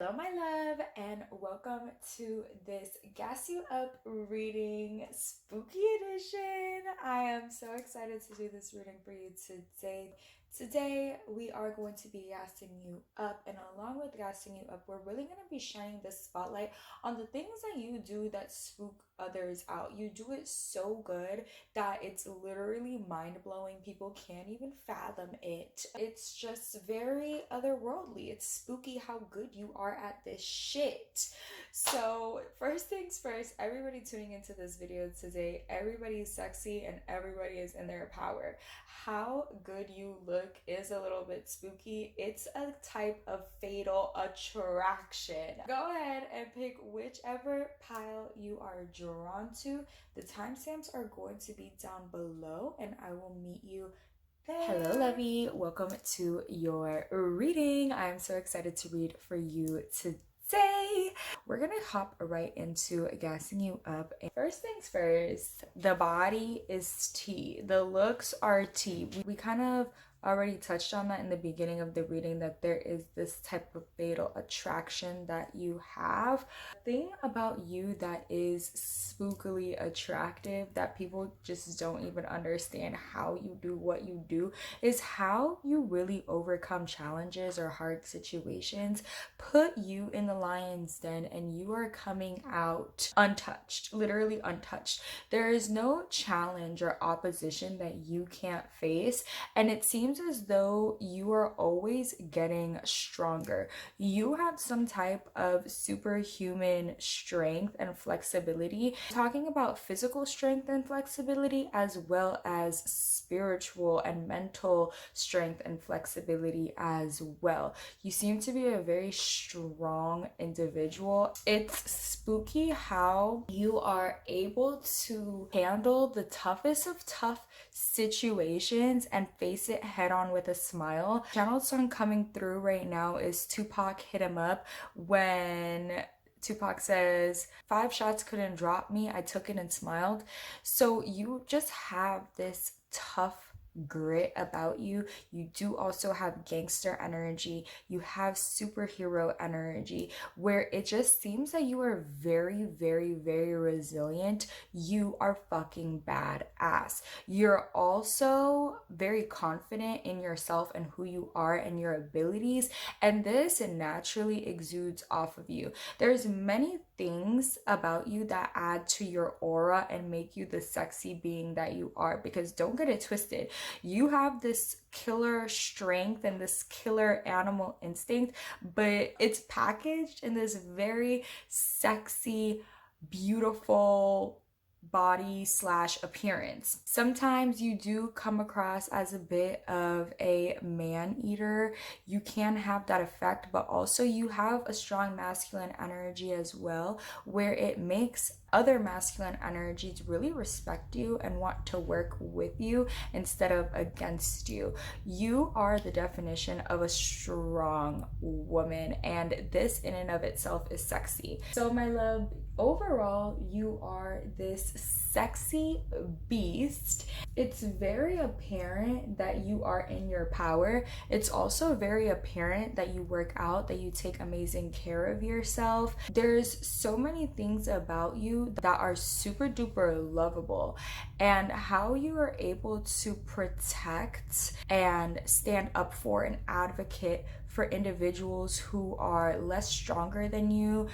Hello my love, and welcome to this Gas You Up reading spooky edition. I am so excited to do this reading for you today. Today we are going to be gassing you up, and along with gassing you up, we're really going to be shining the spotlight on the things that you do that spook others out. You do it so good that it's literally mind-blowing. People can't even fathom it. It's just very otherworldly. It's spooky how good you are at this shit. So first things first, everybody tuning into this video today, everybody is sexy and everybody is in their power. How good you look is a little bit spooky. It's a type of fatal attraction. Go ahead and pick whichever pile you are drawn to. The timestamps are going to be down below and I will meet you there. Hello lovey, welcome to your reading. I'm so excited to read for you today. We're gonna hop right into gassing you up. First things first, the body is tea, the looks are tea. We kind of already touched on that in the beginning of the reading, that there is this type of fatal attraction that you have. The thing about you that is spookily attractive that people just don't even understand how you do what you do is how you really overcome challenges or hard situations. Put you in the lion's den and you are coming out untouched, literally untouched. There is no challenge or opposition that you can't face, and it seems as though you are always getting stronger. You have some type of superhuman strength and flexibility. Talking about physical strength and flexibility, as well as spiritual and mental strength and flexibility as well. You seem to be a very strong individual. It's spooky how you are able to handle the toughest of tough situations and face it head on with a smile. Channeled song coming through right now is Tupac Hit 'Em Up, when Tupac says, 5 shots couldn't drop me, I took it and smiled. So you just have this tough grit about you. You do also have gangster energy. You have superhero energy, where it just seems that you are very, very, very resilient. You are fucking badass. You're also very confident in yourself and who you are and your abilities, and this naturally exudes off of you. There's many things about you that add to your aura and make you the sexy being that you are, because don't get it twisted. You have this killer strength and this killer animal instinct, but it's packaged in this very sexy, beautiful body / appearance. Sometimes you do come across as a bit of a man eater. You can have that effect, but also you have a strong masculine energy as well, where it makes other masculine energies really respect you and want to work with you instead of against you. You are the definition of a strong woman, and this in and of itself is sexy. So my love, overall, you are this sexy beast. It's very apparent that you are in your power. It's also very apparent that you work out, that you take amazing care of yourself. There's so many things about you that are super duper lovable, and how you are able to protect and stand up for and advocate for individuals who are less stronger than you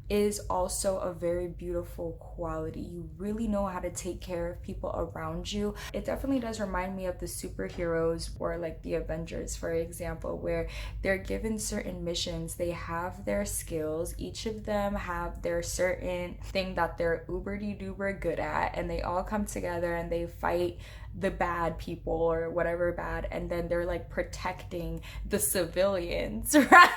is also a very beautiful quality. You really know how to take care of people around you. It definitely does remind me of the superheroes, or like the Avengers, for example, where they're given certain missions. They have their skills. Each of them have their certain thing that they're uber-de-duper good at, and they all come together and they fight the bad people or whatever bad, and then they're like protecting the civilians, right?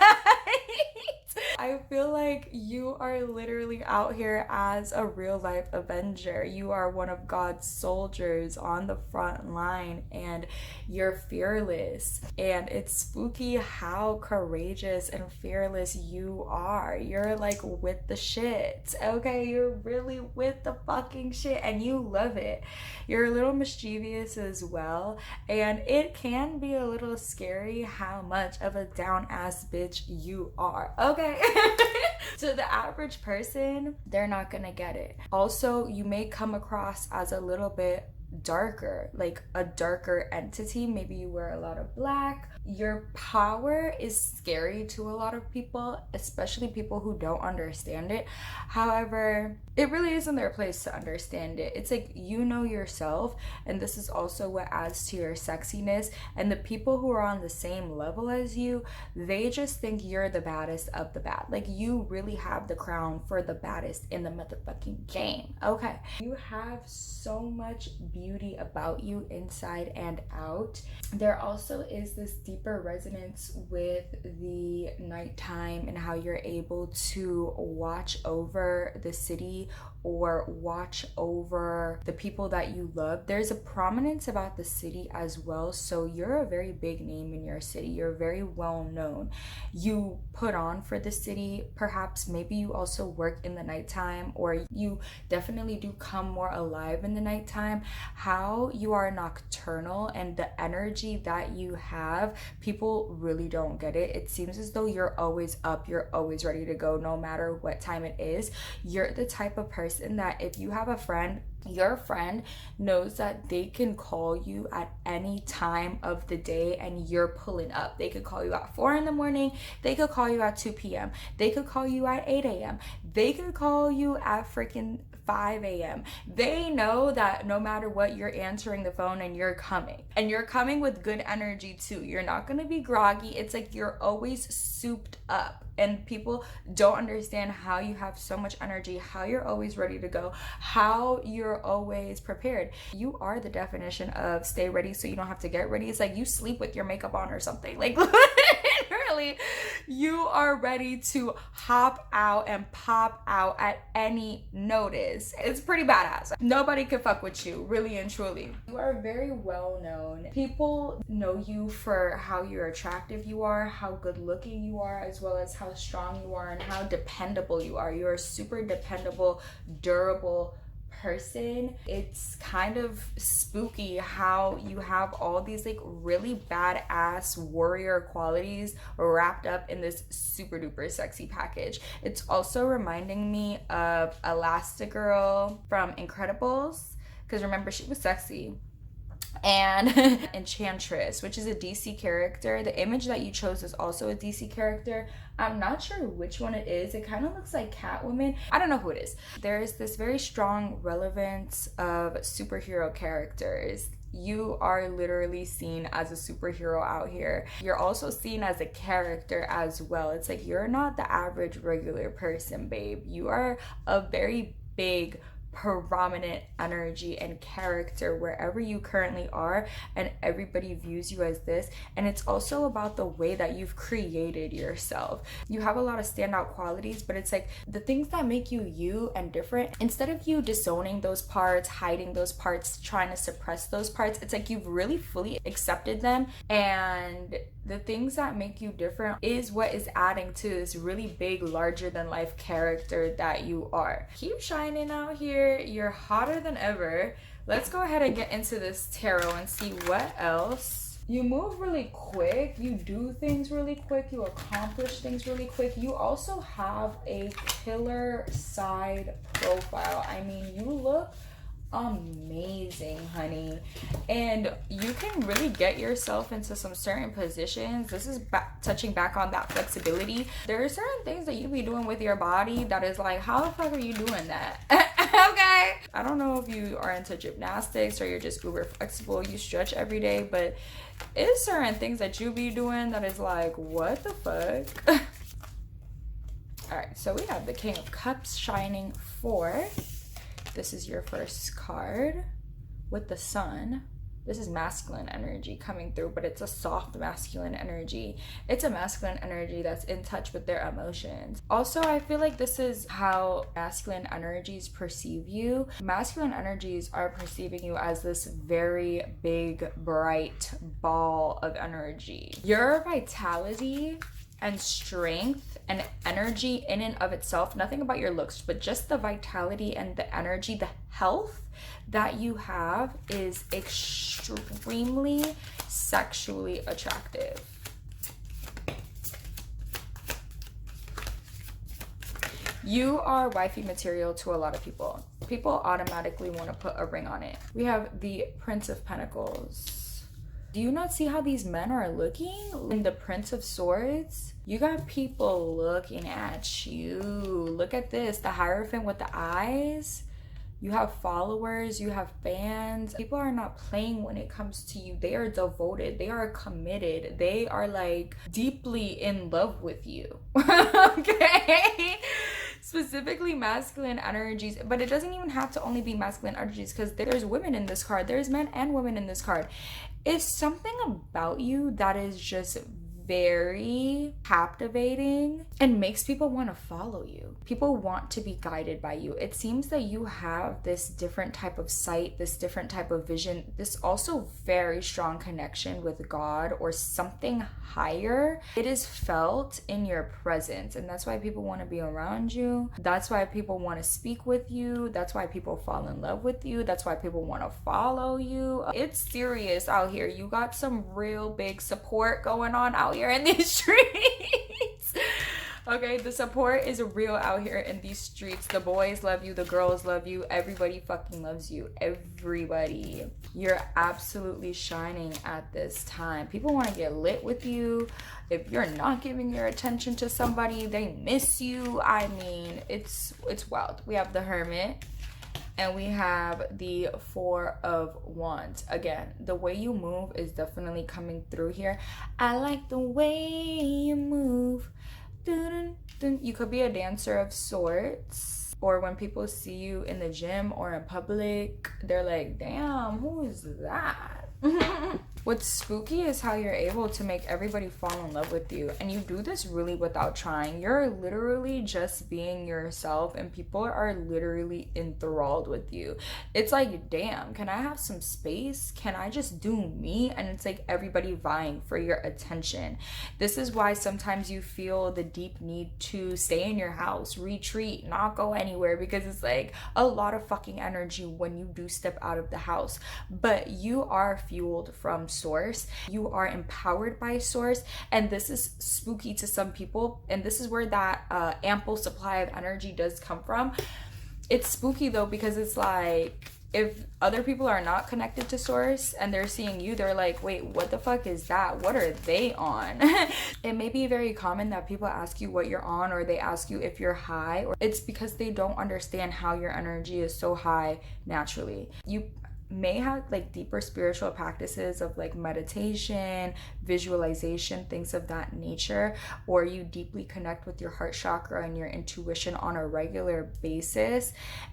I feel like you are literally out here as a real life Avenger. You are one of God's soldiers on the front line, and you're fearless. And it's spooky how courageous and fearless you are. You're like with the shit, okay? You're really with the fucking shit, and you love it. You're a little mischievous as well, and it can be a little scary how much of a down ass bitch you are, okay? To the average person, they're not gonna get it. Also, you may come across as a little bit darker, like a darker entity. Maybe you wear a lot of black. Your power is scary to a lot of people, especially people who don't understand it. However, it really isn't their place to understand it. It's like, you know yourself, and this is also what adds to your sexiness. And the people who are on the same level as you, they just think you're the baddest of the bad. Like, you really have the crown for the baddest in the motherfucking game, okay? You have so much beauty about you inside and out. There also is this deeper resonance with the nighttime and how you're able to watch over the city or watch over the people that you love. There's a prominence about the city as well. So you're a very big name in your city. You're very well known. You put on for the city. Perhaps maybe you also work in the nighttime, or you definitely do come more alive in the nighttime. How you are nocturnal and the energy that you have, people really don't get it. It seems as though you're always up, you're always ready to go no matter what time it is. You're the type of person that if you have a friend, your friend knows that they can call you at any time of the day and you're pulling up. They could call you at 4 in the morning. They could call you at 2 p.m. They could call you at 8 a.m. They could call you at freaking 5 a.m. They know that no matter what, you're answering the phone and you're coming. And you're coming with good energy too. You're not going to be groggy. It's like you're always souped up. And people don't understand how you have so much energy, how you're always ready to go, how you're always prepared. You are the definition of stay ready so you don't have to get ready. It's like you sleep with your makeup on or something. Like, literally, you are ready to hop out and pop out at any notice. It's pretty badass. Nobody can fuck with you, really and truly. You are very well known. People know you for how you're attractive you are, how good looking you are, as well as how strong you are and how dependable you are. You're a super dependable, durable person. It's kind of spooky how you have all these like really badass warrior qualities wrapped up in this super duper sexy package. It's also reminding me of Elastigirl from Incredibles, because remember, she was sexy. And Enchantress, which is a DC character. The image that you chose is also a DC character. I'm not sure which one it is. It kind of looks like Catwoman. I don't know who it is. There's this very strong relevance of superhero characters. You are literally seen as a superhero out here. You're also seen as a character as well. It's like you're not the average regular person, babe. You are a very big, prominent energy and character wherever you currently are, and everybody views you as this. And it's also about the way that you've created yourself. You have a lot of standout qualities, but it's like the things that make you you and different, instead of you disowning those parts, hiding those parts, trying to suppress those parts, it's like you've really fully accepted them, and the things that make you different is what is adding to this really big, larger than life character that you are. Keep shining out here. You're hotter than ever. Let's go ahead and get into this tarot and see what else. You move really quick. You do things really quick. You accomplish things really quick. You also have a killer side profile. I mean, you look amazing, honey, and you can really get yourself into some certain positions. This is touching back on that flexibility. There are certain things that you be doing with your body that is like, how the fuck are you doing that? Okay, I don't know if you are into gymnastics or you're just uber flexible, you stretch every day, but it's certain things that you be doing that is like, what the fuck? All right, so we have the King of Cups shining forth. This is your first card with the Sun. This is masculine energy coming through, but it's a soft masculine energy. It's a masculine energy that's in touch with their emotions. Also, I feel like this is how masculine energies perceive you. Masculine energies are perceiving you as this very big, bright ball of energy. Your vitality and strength and energy in and of itself, nothing about your looks, but just the vitality and the energy, the health that you have is extremely sexually attractive. You are wifey material to a lot of people. People automatically want to put a ring on it. We have the Prince of Pentacles. Do you not see how these men are looking? In the Prince of Swords, you got people looking at you. Look at this, the Hierophant with the eyes. You have followers, you have fans. People are not playing when it comes to you. They are devoted, they are committed, they are like deeply in love with you. Okay? Specifically masculine energies, but it doesn't even have to only be masculine energies, because there's women in this card, there's men and women in this card. It's something about you that is just very captivating and makes people want to follow you. People want to be guided by you. It seems that you have this different type of sight, this different type of vision, this also very strong connection with God or something higher. It is felt in your presence, and that's why people want to be around you. That's why people want to speak with you. That's why people fall in love with you. That's why people want to follow you. It's serious out here. You got some real big support going on out here in these streets. Okay, the support is real out here in these streets. The boys love you, the girls love you, everybody fucking loves you. Everybody. You're absolutely shining at this time. People want to get lit with you. If you're not giving your attention to somebody, they miss you. I mean, it's wild. We have the Hermit. And we have the Four of Wands. Again, the way you move is definitely coming through here. I like the way you move. Dun, dun. You could be a dancer of sorts. Or when people see you in the gym or in public, they're like, damn, who is that? What's spooky is how you're able to make everybody fall in love with you, and you do this really without trying. You're literally just being yourself, and people are literally enthralled with you. It's like, damn, can I have some space? Can I just do me? And it's like everybody vying for your attention. This is why sometimes you feel the deep need to stay in your house, retreat, not go anywhere, because it's like a lot of fucking energy when you do step out of the house. But you are fueled from source. You are empowered by source, and this is spooky to some people, and this is where that ample supply of energy does come from. It's spooky though, because it's like if other people are not connected to source and they're seeing you, they're like, wait, what the fuck is that? What are they on? It may be very common that people ask you what you're on, or they ask you if you're high, or it's because they don't understand how your energy is so high naturally. You may have like deeper spiritual practices of like meditation, visualization, things of that nature, or you deeply connect with your heart chakra and your intuition on a regular basis,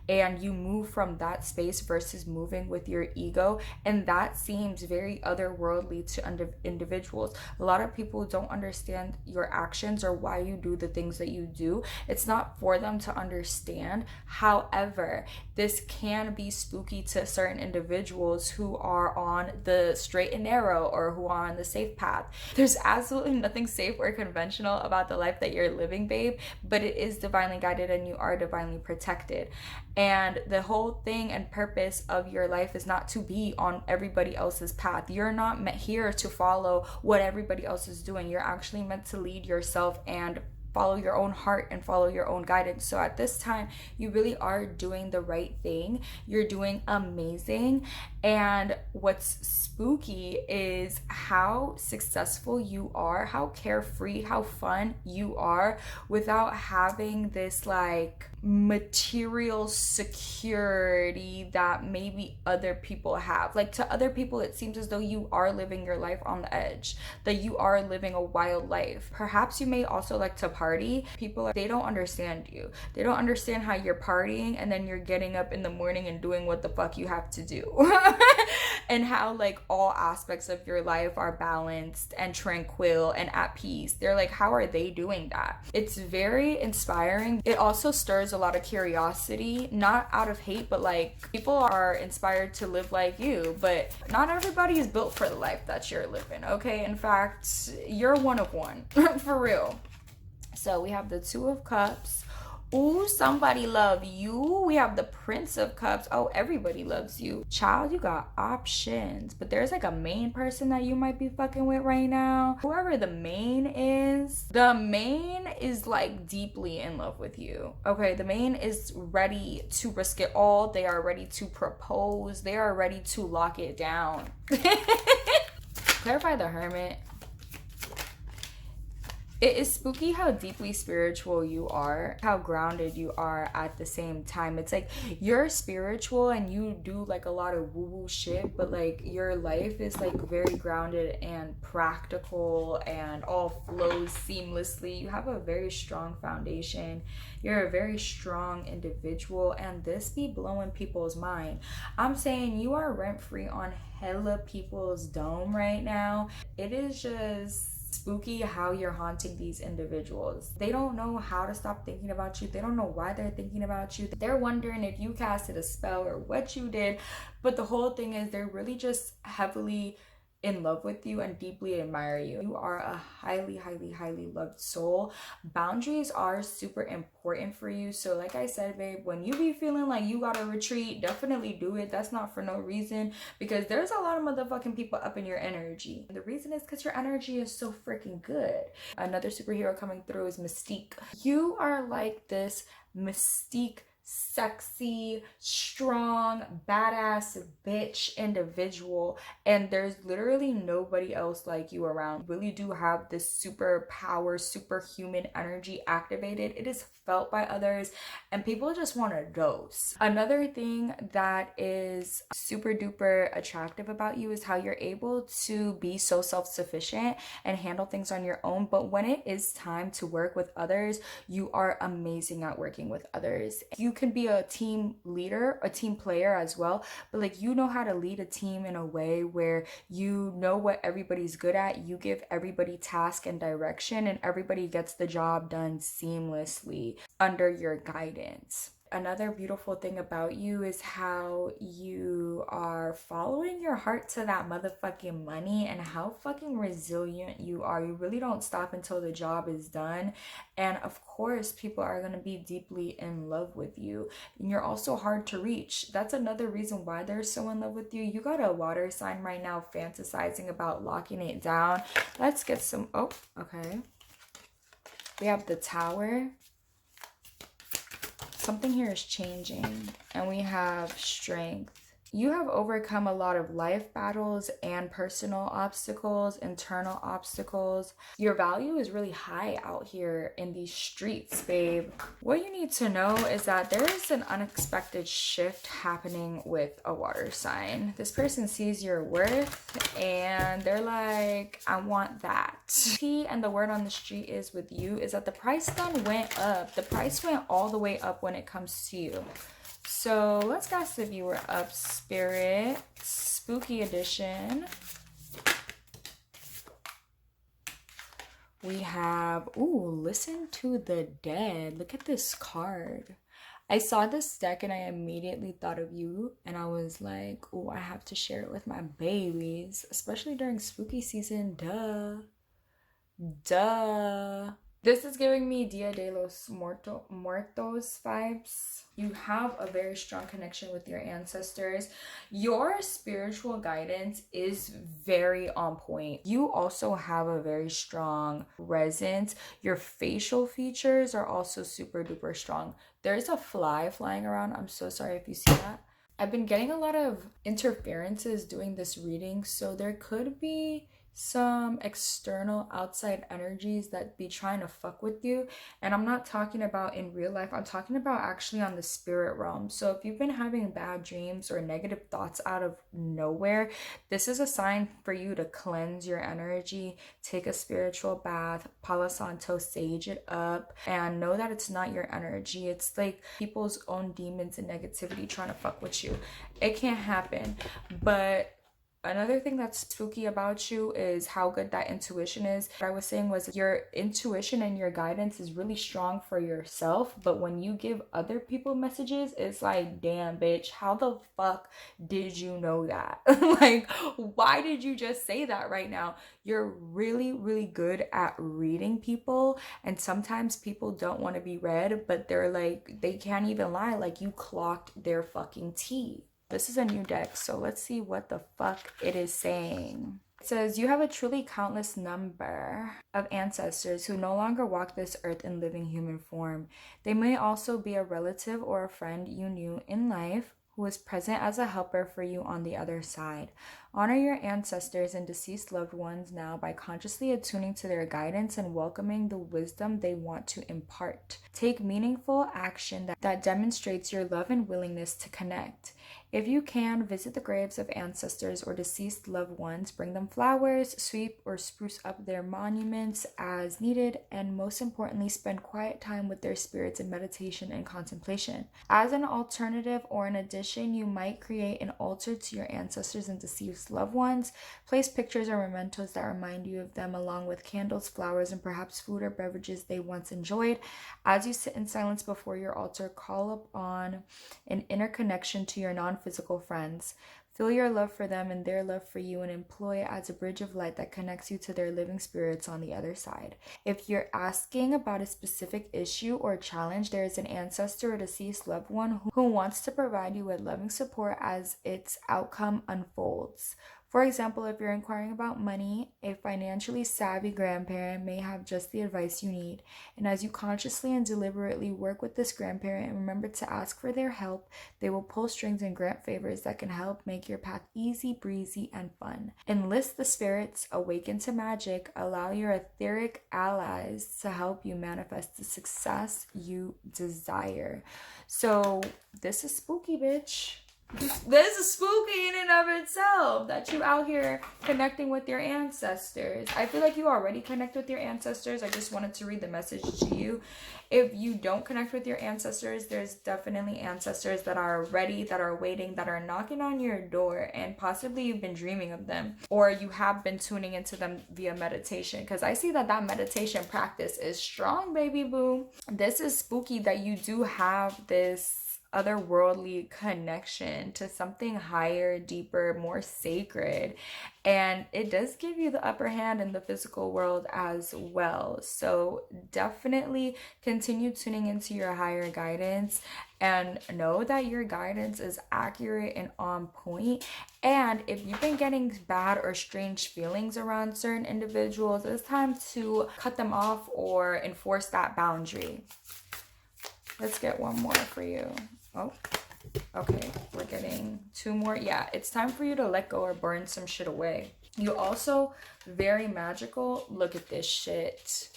and you move from that space versus moving with your ego, and that seems very otherworldly to individuals. A lot of people don't understand your actions or why you do the things that you do. It's not for them to understand. However, this can be spooky to certain individuals who are on the straight and narrow, or who are on the safe path. There's absolutely nothing safe or conventional about the life that you're living, babe, but it is divinely guided and you are divinely protected. And the whole thing and purpose of your life is not to be on everybody else's path. You're not here to follow what everybody else is doing. You're actually meant to lead yourself and follow your own heart and follow your own guidance. So at this time, you really are doing the right thing. You're doing amazing. And what's spooky is how successful you are, how carefree, how fun you are without having this like material security that maybe other people have. Like to other people, it seems as though you are living your life on the edge, that you are living a wild life. Perhaps you may also like to party. People, they don't understand you. They don't understand how you're partying and then you're getting up in the morning and doing what the fuck you have to do. And how like all aspects of your life are balanced and tranquil and at peace. They're like, how are they doing that? It's very inspiring. It also stirs a lot of curiosity, not out of hate, but like people are inspired to live like you, but not everybody is built for the life that you're living, okay? In fact, you're one of one. For real. So we have the Two of Cups. Ooh, somebody love you. We have the Prince of Cups. Oh, everybody loves you. Child, you got options. But there's like a main person that you might be fucking with right now. Whoever the main is like deeply in love with you. Okay, the main is ready to risk it all. They are ready to propose. They are ready to lock it down. Clarify the Hermit. It is spooky how deeply spiritual you are, how grounded you are at the same time. It's like you're spiritual and you do like a lot of woo-woo shit, but like your life is like very grounded and practical and all flows seamlessly. You have a very strong foundation. You're a very strong individual, and this be blowing people's mind. I'm saying you are rent-free on hella people's dome right now. It is just spooky how you're haunting these individuals. They don't know how to stop thinking about you. They don't know why they're thinking about you. They're wondering if you casted a spell or what you did. But the whole thing is they're really just heavily in love with you and deeply admire you. You are a highly, highly, highly loved soul. Boundaries are super important for you. So like I said, babe, when you be feeling like you gotta retreat, definitely do it. That's not for no reason, because there's a lot of motherfucking people up in your energy. And the reason is because your energy is so freaking good. Another superhero coming through is Mystique. You are like this Mystique, sexy, strong, badass bitch individual, and there's literally nobody else like you around. You really do have this superpower, superhuman energy activated. It is felt by others and people just want a dose. Another thing that is super duper attractive about you is how you're able to be so self-sufficient and handle things on your own, but when it is time to work with others, you are amazing at working with others. You can be a team leader, a team player as well, but like you know how to lead a team in a way where you know what everybody's good at. You give everybody task and direction, and everybody gets the job done seamlessly under your guidance. Another beautiful thing about you is how you are following your heart to that motherfucking money, and how fucking resilient you are. You really don't stop until the job is done. And of course, people are going to be deeply in love with you. And you're also hard to reach. That's another reason why they're so in love with you. You got a water sign right now fantasizing about locking it down. Let's get some, oh, okay. We have the Tower. Something here is changing, and we have Strength. You have overcome a lot of life battles and personal obstacles, internal obstacles. Your value is really high out here in these streets, babe. What you need to know is that there is an unexpected shift happening with a water sign. This person sees your worth and they're like, I want that. And the word on the street is with you is that the price then went up. The price went all the way up when it comes to you. So let's gas the viewer up, Spirit. Spooky edition. We have, ooh, Listen to the Dead. Look at this card. I saw this deck and I immediately thought of you, and I was like, ooh, I have to share it with my babies, especially during spooky season. Duh. This is giving me Dia de los Muertos vibes. You have a very strong connection with your ancestors. Your spiritual guidance is very on point. You also have a very strong presence. Your facial features are also super duper strong. There's a fly flying around. I'm so sorry if you see that. I've been getting a lot of interferences doing this reading, so there could be some external outside energies that be trying to fuck with you. And I'm not talking about in real life, I'm talking about actually on the spirit realm. So if you've been having bad dreams or negative thoughts out of nowhere, this is a sign for you to cleanse your energy, take a spiritual bath, Palo Santo, sage it up, and know that it's not your energy. It's like people's own demons and negativity trying to fuck with you. It can't happen. But another thing that's spooky about you is how good that intuition is. What I was saying was your intuition and your guidance is really strong for yourself, but when you give other people messages, it's like, damn, bitch, how the fuck did you know that? Like, why did you just say that right now? You're really, really good at reading people, and sometimes people don't want to be read, but they're like, they can't even lie, like you clocked their fucking tea. This is a new deck, so let's see what the fuck it is saying. It says, you have a truly countless number of ancestors who no longer walk this earth in living human form. They may also be a relative or a friend you knew in life who was present as a helper for you on the other side. Honor your ancestors and deceased loved ones now by consciously attuning to their guidance and welcoming the wisdom they want to impart. Take meaningful action that demonstrates your love and willingness to connect. If you can, visit the graves of ancestors or deceased loved ones, bring them flowers, sweep or spruce up their monuments as needed, and most importantly, spend quiet time with their spirits in meditation and contemplation. As an alternative or an addition, you might create an altar to your ancestors and deceased loved ones. Place pictures or mementos that remind you of them, along with candles, flowers, and perhaps food or beverages they once enjoyed. As you sit in silence before your altar, call upon an inner connection to your non-physical friends. Feel your love for them and their love for you, and employ it as a bridge of light that connects you to their living spirits on the other side. If you're asking about a specific issue or challenge, there is an ancestor or deceased loved one who wants to provide you with loving support as its outcome unfolds. For example, if you're inquiring about money, a financially savvy grandparent may have just the advice you need. And as you consciously and deliberately work with this grandparent and remember to ask for their help, they will pull strings and grant favors that can help make your path easy, breezy, and fun. Enlist the spirits, awaken to magic, allow your etheric allies to help you manifest the success you desire. So this is spooky, bitch. This is spooky in and of itself, that you out here connecting with your ancestors. I feel like you already connect with your ancestors. I just wanted to read the message to you. If you don't connect with your ancestors, there's definitely ancestors that are ready, that are waiting, that are knocking on your door, and possibly you've been dreaming of them, or you have been tuning into them via meditation, because I see that meditation practice is strong, baby boo. This is spooky that you do have this otherworldly connection to something higher, deeper, more sacred, and it does give you the upper hand in the physical world as well. So definitely continue tuning into your higher guidance and know that your guidance is accurate and on point. And if you've been getting bad or strange feelings around certain individuals, it's time to cut them off or enforce that boundary. Let's get one more for you. Oh, okay, we're getting two more. Yeah, it's time for you to let go or burn some shit away. You also very magical. Look at this shit.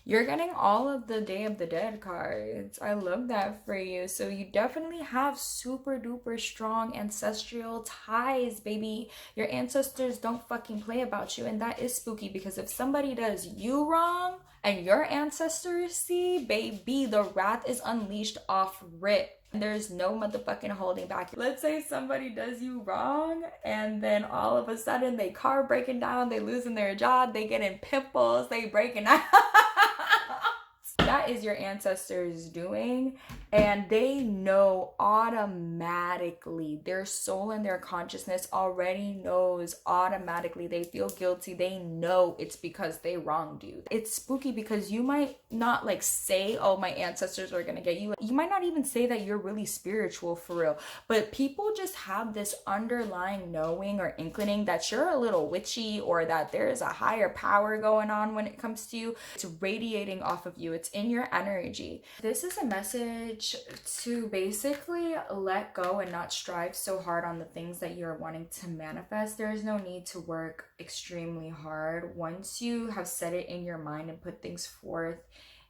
You're getting all of the Day of the Dead cards. I love that for you. So you definitely have super duper strong ancestral ties, baby. Your ancestors don't fucking play about you. And that is spooky, because if somebody does you wrong and your ancestors see, baby, the wrath is unleashed off rip. There's no motherfucking holding back. Let's say somebody does you wrong and then all of a sudden they car breaking down, they losing their job, they getting pimples, they breaking out. That is your ancestors doing, and they know automatically. Their soul and their consciousness already knows automatically. They feel guilty. They know it's because they wronged you. It's spooky because you might not like say, oh, my ancestors are gonna get you. You might not even say that you're really spiritual for real, but people just have this underlying knowing or inclining that you're a little witchy, or that there is a higher power going on when it comes to you. It's radiating off of you. It's in your your energy. This is a message to basically let go and not strive so hard on the things that you're wanting to manifest. There is no need to work extremely hard. Once you have set it in your mind and put things forth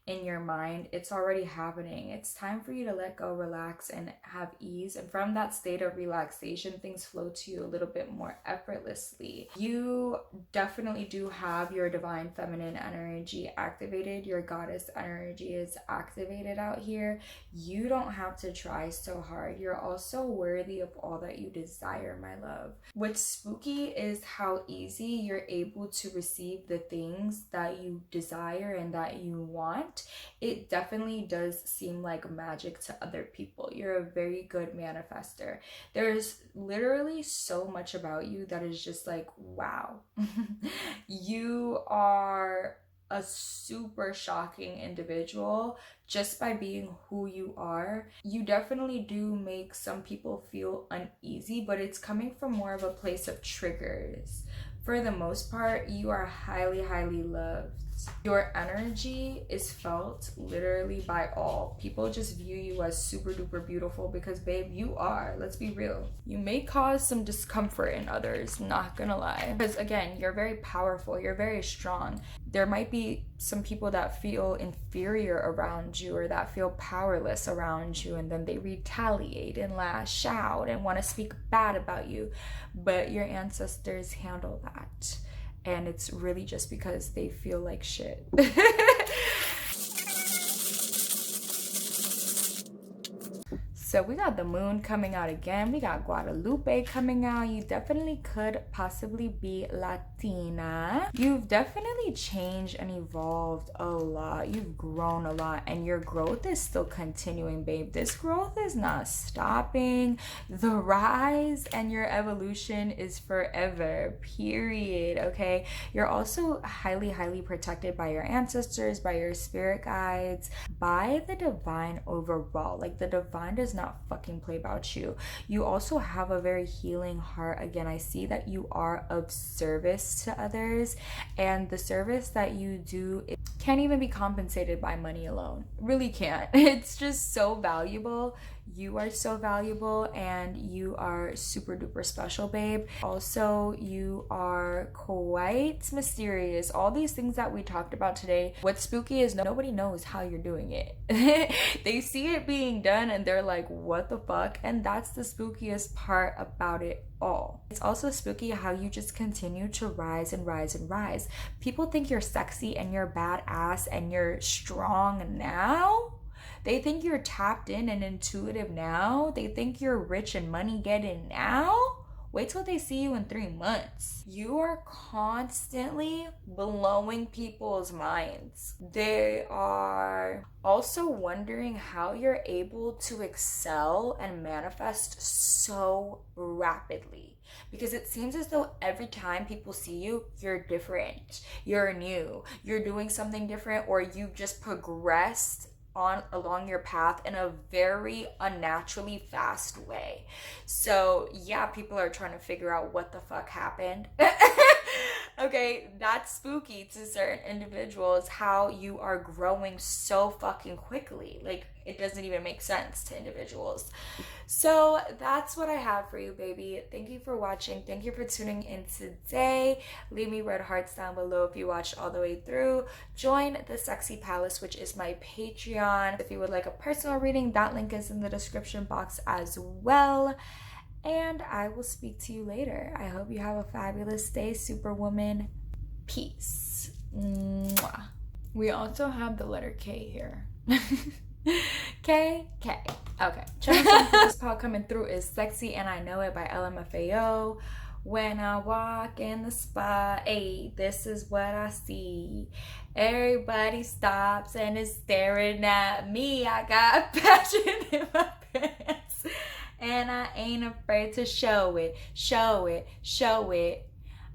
in your mind, it's already happening. It's time for you to let go, relax, and have ease. And from that state of relaxation, things flow to you a little bit more effortlessly. You definitely do have your divine feminine energy activated. Your goddess energy is activated out here. You don't have to try so hard. You're also worthy of all that you desire, my love. What's spooky is how easy you're able to receive the things that you desire and that you want. It definitely does seem like magic to other people. You're a very good manifester. There's literally so much about you that is just like, wow. You are a super shocking individual just by being who you are. You definitely do make some people feel uneasy, but it's coming from more of a place of triggers. For the most part, you are highly, highly loved. Your energy is felt literally by all. People just view you as super duper beautiful because, babe, you are. Let's be real. You may cause some discomfort in others, not gonna lie. Because again, you're very powerful. You're very strong. There might be some people that feel inferior around you or that feel powerless around you, and then they retaliate and lash out and want to speak bad about you. But your ancestors handle that. And it's really just because they feel like shit. So we got the moon coming out again. We got Guadalupe coming out. You definitely could possibly be Latina. You've definitely changed and evolved a lot. You've grown a lot and your growth is still continuing, babe. This growth is not stopping. The rise and your evolution is forever, period, okay? You're also highly, highly protected by your ancestors, by your spirit guides, by the divine overall. Like, the divine does not fucking play about you. You also have a very healing heart. Again, I see that you are of service to others, and the service that you do can't even be compensated by money alone. Really can't. It's just so valuable. You are so valuable and you are super duper special, babe. Also, you are quite mysterious. All these things that we talked about today, what's spooky is nobody knows how you're doing it. They see it being done and they're like, what the fuck? And that's the spookiest part about it all. It's also spooky how you just continue to rise and rise and rise. People think you're sexy and you're badass and you're strong now. They think you're tapped in and intuitive now. They think you're rich and money getting now. Wait till they see you in 3 months. You are constantly blowing people's minds. They are also wondering how you're able to excel and manifest so rapidly. Because it seems as though every time people see you, you're different, you're new, you're doing something different, or you've just progressed along your path in a very unnaturally fast way. So yeah, people are trying to figure out what the fuck happened. Okay, that's spooky to certain individuals, how you are growing so fucking quickly. Like, it doesn't even make sense to individuals. So that's what I have for you, baby. Thank you for watching. Thank you for tuning in today. Leave me red hearts down below if you watched all the way through. Join the Sexy Palace, which is my Patreon. If you would like a personal reading, that link is in the description box as well. And I will speak to you later. I hope you have a fabulous day, Superwoman. Peace. Mwah. We also have the letter K here. K. Okay. Channel song for this part coming through is Sexy and I Know It by LMFAO. When I walk in the spot, ayy, this is what I see. Everybody stops and is staring at me. I got passion in my pants. And I ain't afraid to show it.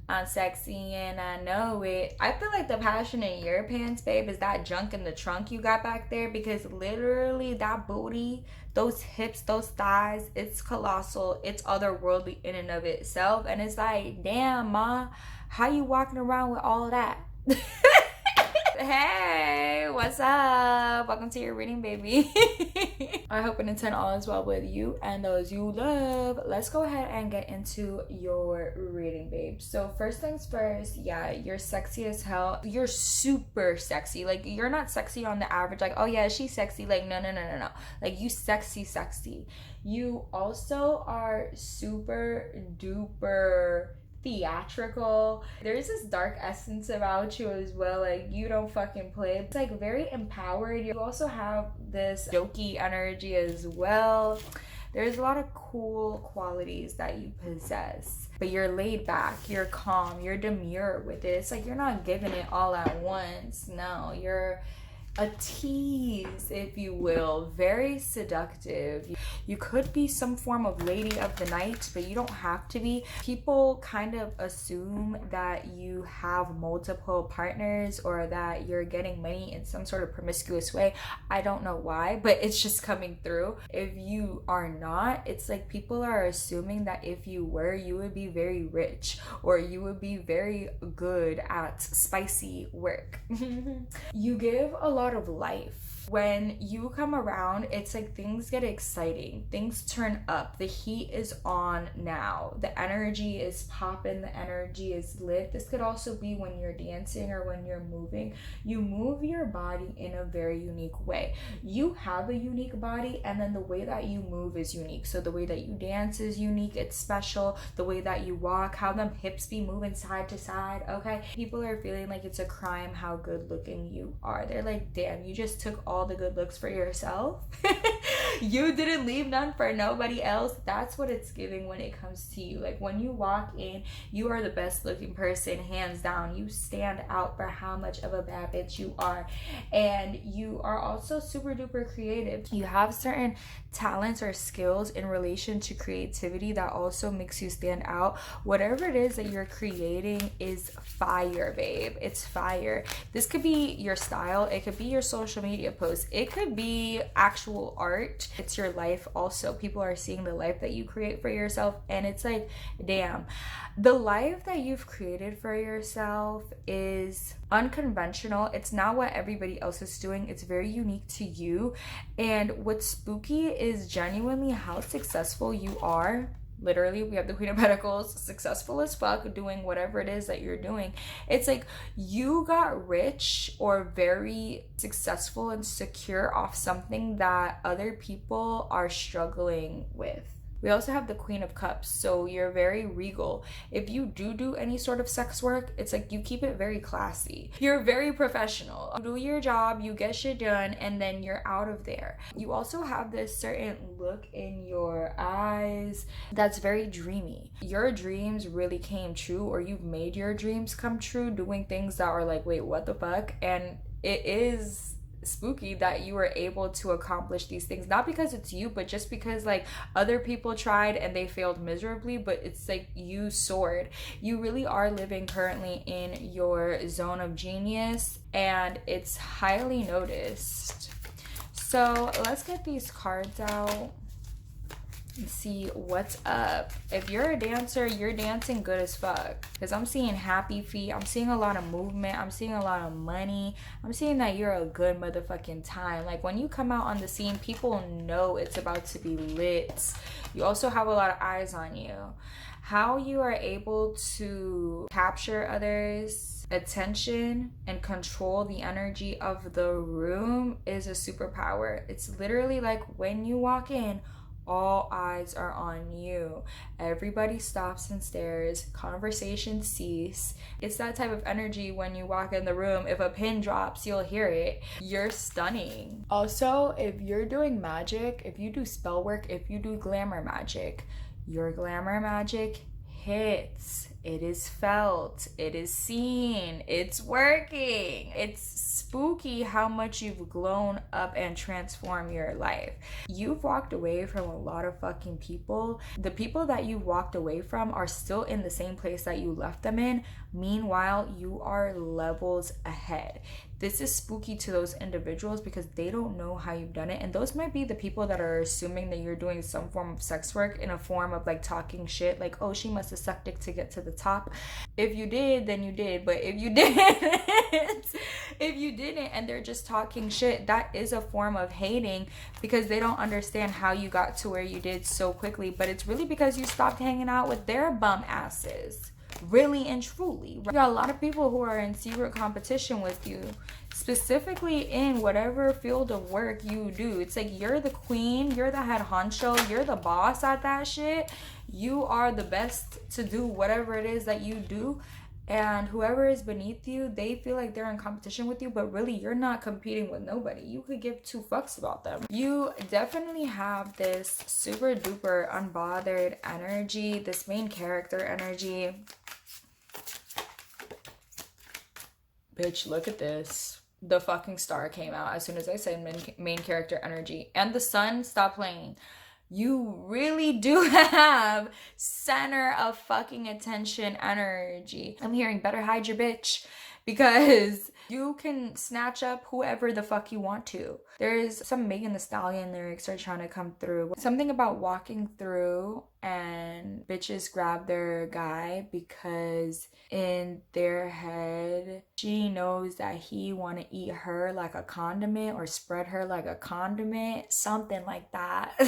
I'm sexy and I know it. I feel like the passion in your pants, babe, is that junk in the trunk you got back there, because literally that booty, those hips, those thighs, it's colossal. It's otherworldly in and of itself. And it's like, damn, ma, how you walking around with all of that? Hey, what's up? Welcome to your reading, baby. I hope and intend all is well with you and those you love. Let's go ahead and get into your reading, babe. So first things first, yeah, you're sexy as hell. You're super sexy. Like, you're not sexy on the average, like, oh yeah, she's sexy. Like, no. Like, you sexy. You also are super duper theatrical. There's this dark essence about you as well. Like, you don't fucking play. It's like very empowered. You also have this jokey energy as well. There's a lot of cool qualities that you possess, but you're laid back, you're calm, you're demure with it. It's like you're not giving it all at once. No, you're a tease, if you will. Very seductive. You could be some form of lady of the night, but you don't have to be. People kind of assume that you have multiple partners or that you're getting money in some sort of promiscuous way. I don't know why, but it's just coming through. If you are not, it's like people are assuming that if you were, you would be very rich or you would be very good at spicy work. You give a lot of life. When you come around, it's like things get exciting, things turn up, the heat is on now, the energy is popping, the energy is lit. This could also be when you're dancing or when you're moving. You move your body in a very unique way. You have a unique body, and then the way that you move is unique. So the way that you dance is unique, it's special. The way that you walk, how them hips be moving side to side, okay? People are feeling like it's a crime how good looking you are. They're like, damn, you just took all the good looks for yourself. You didn't leave none for nobody else. That's what it's giving when it comes to you. Like, when you walk in, you are the best looking person, hands down. You stand out for how much of a bad bitch you are. And you are also super duper creative. You have certain talents or skills in relation to creativity that also makes you stand out. Whatever it is that you're creating is fire, babe. It's fire. This could be your style, it could be your social media post, it could be actual art. It's your life also. People are seeing the life that you create for yourself, and it's like, damn, the life that you've created for yourself is unconventional. It's not what everybody else is doing. It's very unique to you. And what's spooky is genuinely how successful you are. Literally, we have the Queen of Pentacles, successful as fuck, doing whatever it is that you're doing. It's like you got rich or very successful and secure off something that other people are struggling with. We also have the Queen of Cups, so you're very regal. If you do any sort of sex work, it's like you keep it very classy. You're very professional. You do your job, you get shit done, and then you're out of there. You also have this certain look in your eyes that's very dreamy. Your dreams really came true, or you've made your dreams come true doing things that are like, wait, what the fuck? And it is spooky that you were able to accomplish these things, not because it's you, but just because like other people tried and they failed miserably, but it's like you soared. You really are living currently in your zone of genius, and it's highly noticed. So let's get these cards out and see what's up. If you're a dancer, you're dancing good as fuck, because I'm seeing happy feet, I'm seeing a lot of movement, I'm seeing a lot of money, I'm seeing that you're a good motherfucking time. Like, when you come out on the scene, people know it's about to be lit. You also have a lot of eyes on you. How you are able to capture others' attention and control the energy of the room is a superpower. It's literally like when you walk in, all eyes are on you. Everybody stops and stares. Conversations cease. It's that type of energy when you walk in the room. If a pin drops, you'll hear it. You're stunning. Also, if you're doing magic, if you do spell work, if you do glamour magic, your glamour magic hits. It is felt, it is seen, it's working. It's spooky how much you've grown up and transformed your life. You've walked away from a lot of fucking people. The people that you walked away from are still in the same place that you left them in. Meanwhile, you are levels ahead. This is spooky to those individuals because they don't know how you've done it. And those might be the people that are assuming that you're doing some form of sex work in a form of like talking shit. Like, oh, she must have sucked dick to get to the the top. If you did, then you did. But if you didn't, if you didn't and they're just talking shit, that is a form of hating, because they don't understand how you got to where you did so quickly. But it's really because you stopped hanging out with their bum asses. Really and truly. You got a lot of people who are in secret competition with you, specifically in whatever field of work you do. It's like you're the queen, you're the head honcho, you're the boss at that shit. You are the best to do whatever it is that you do. And whoever is beneath you, they feel like they're in competition with you, but really you're not competing with nobody. You could give two fucks about them. You definitely have this super duper unbothered energy, this main character energy. Bitch, look at this. The fucking star came out as soon as I said main character energy. And the sun, stop playing. You really do have center of fucking attention energy. I'm hearing better hide your bitch, because you can snatch up whoever the fuck you want to. There's some Megan Thee Stallion lyrics are trying to come through. Something about walking through and bitches grab their guy because in their head she knows that he want to eat her like a condiment or spread her like a condiment, something like that.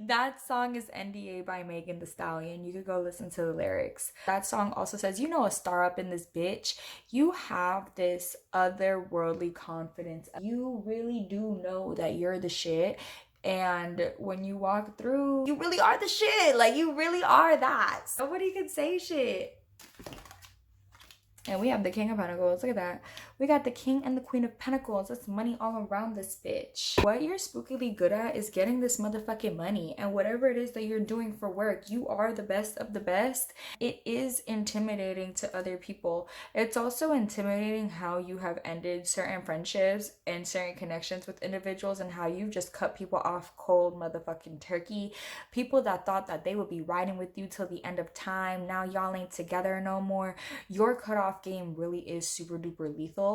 That song is NDA by Megan Thee Stallion. You could go listen to the lyrics. That song also says, you know, a star up in this bitch. You have this otherworldly confidence. You really do know that you're the shit. And when you walk through, you really are the shit. Like, you really are that. Nobody can say shit. And we have the King of Pentacles. Look at that. We got the King and the Queen of Pentacles. That's money all around this bitch. What you're spookily good at is getting this motherfucking money. And whatever it is that you're doing for work, you are the best of the best. It is intimidating to other people. It's also intimidating how you have ended certain friendships and certain connections with individuals, and how you've just cut people off cold motherfucking turkey. People that thought that they would be riding with you till the end of time. Now y'all ain't together no more. Your cutoff game really is super duper lethal.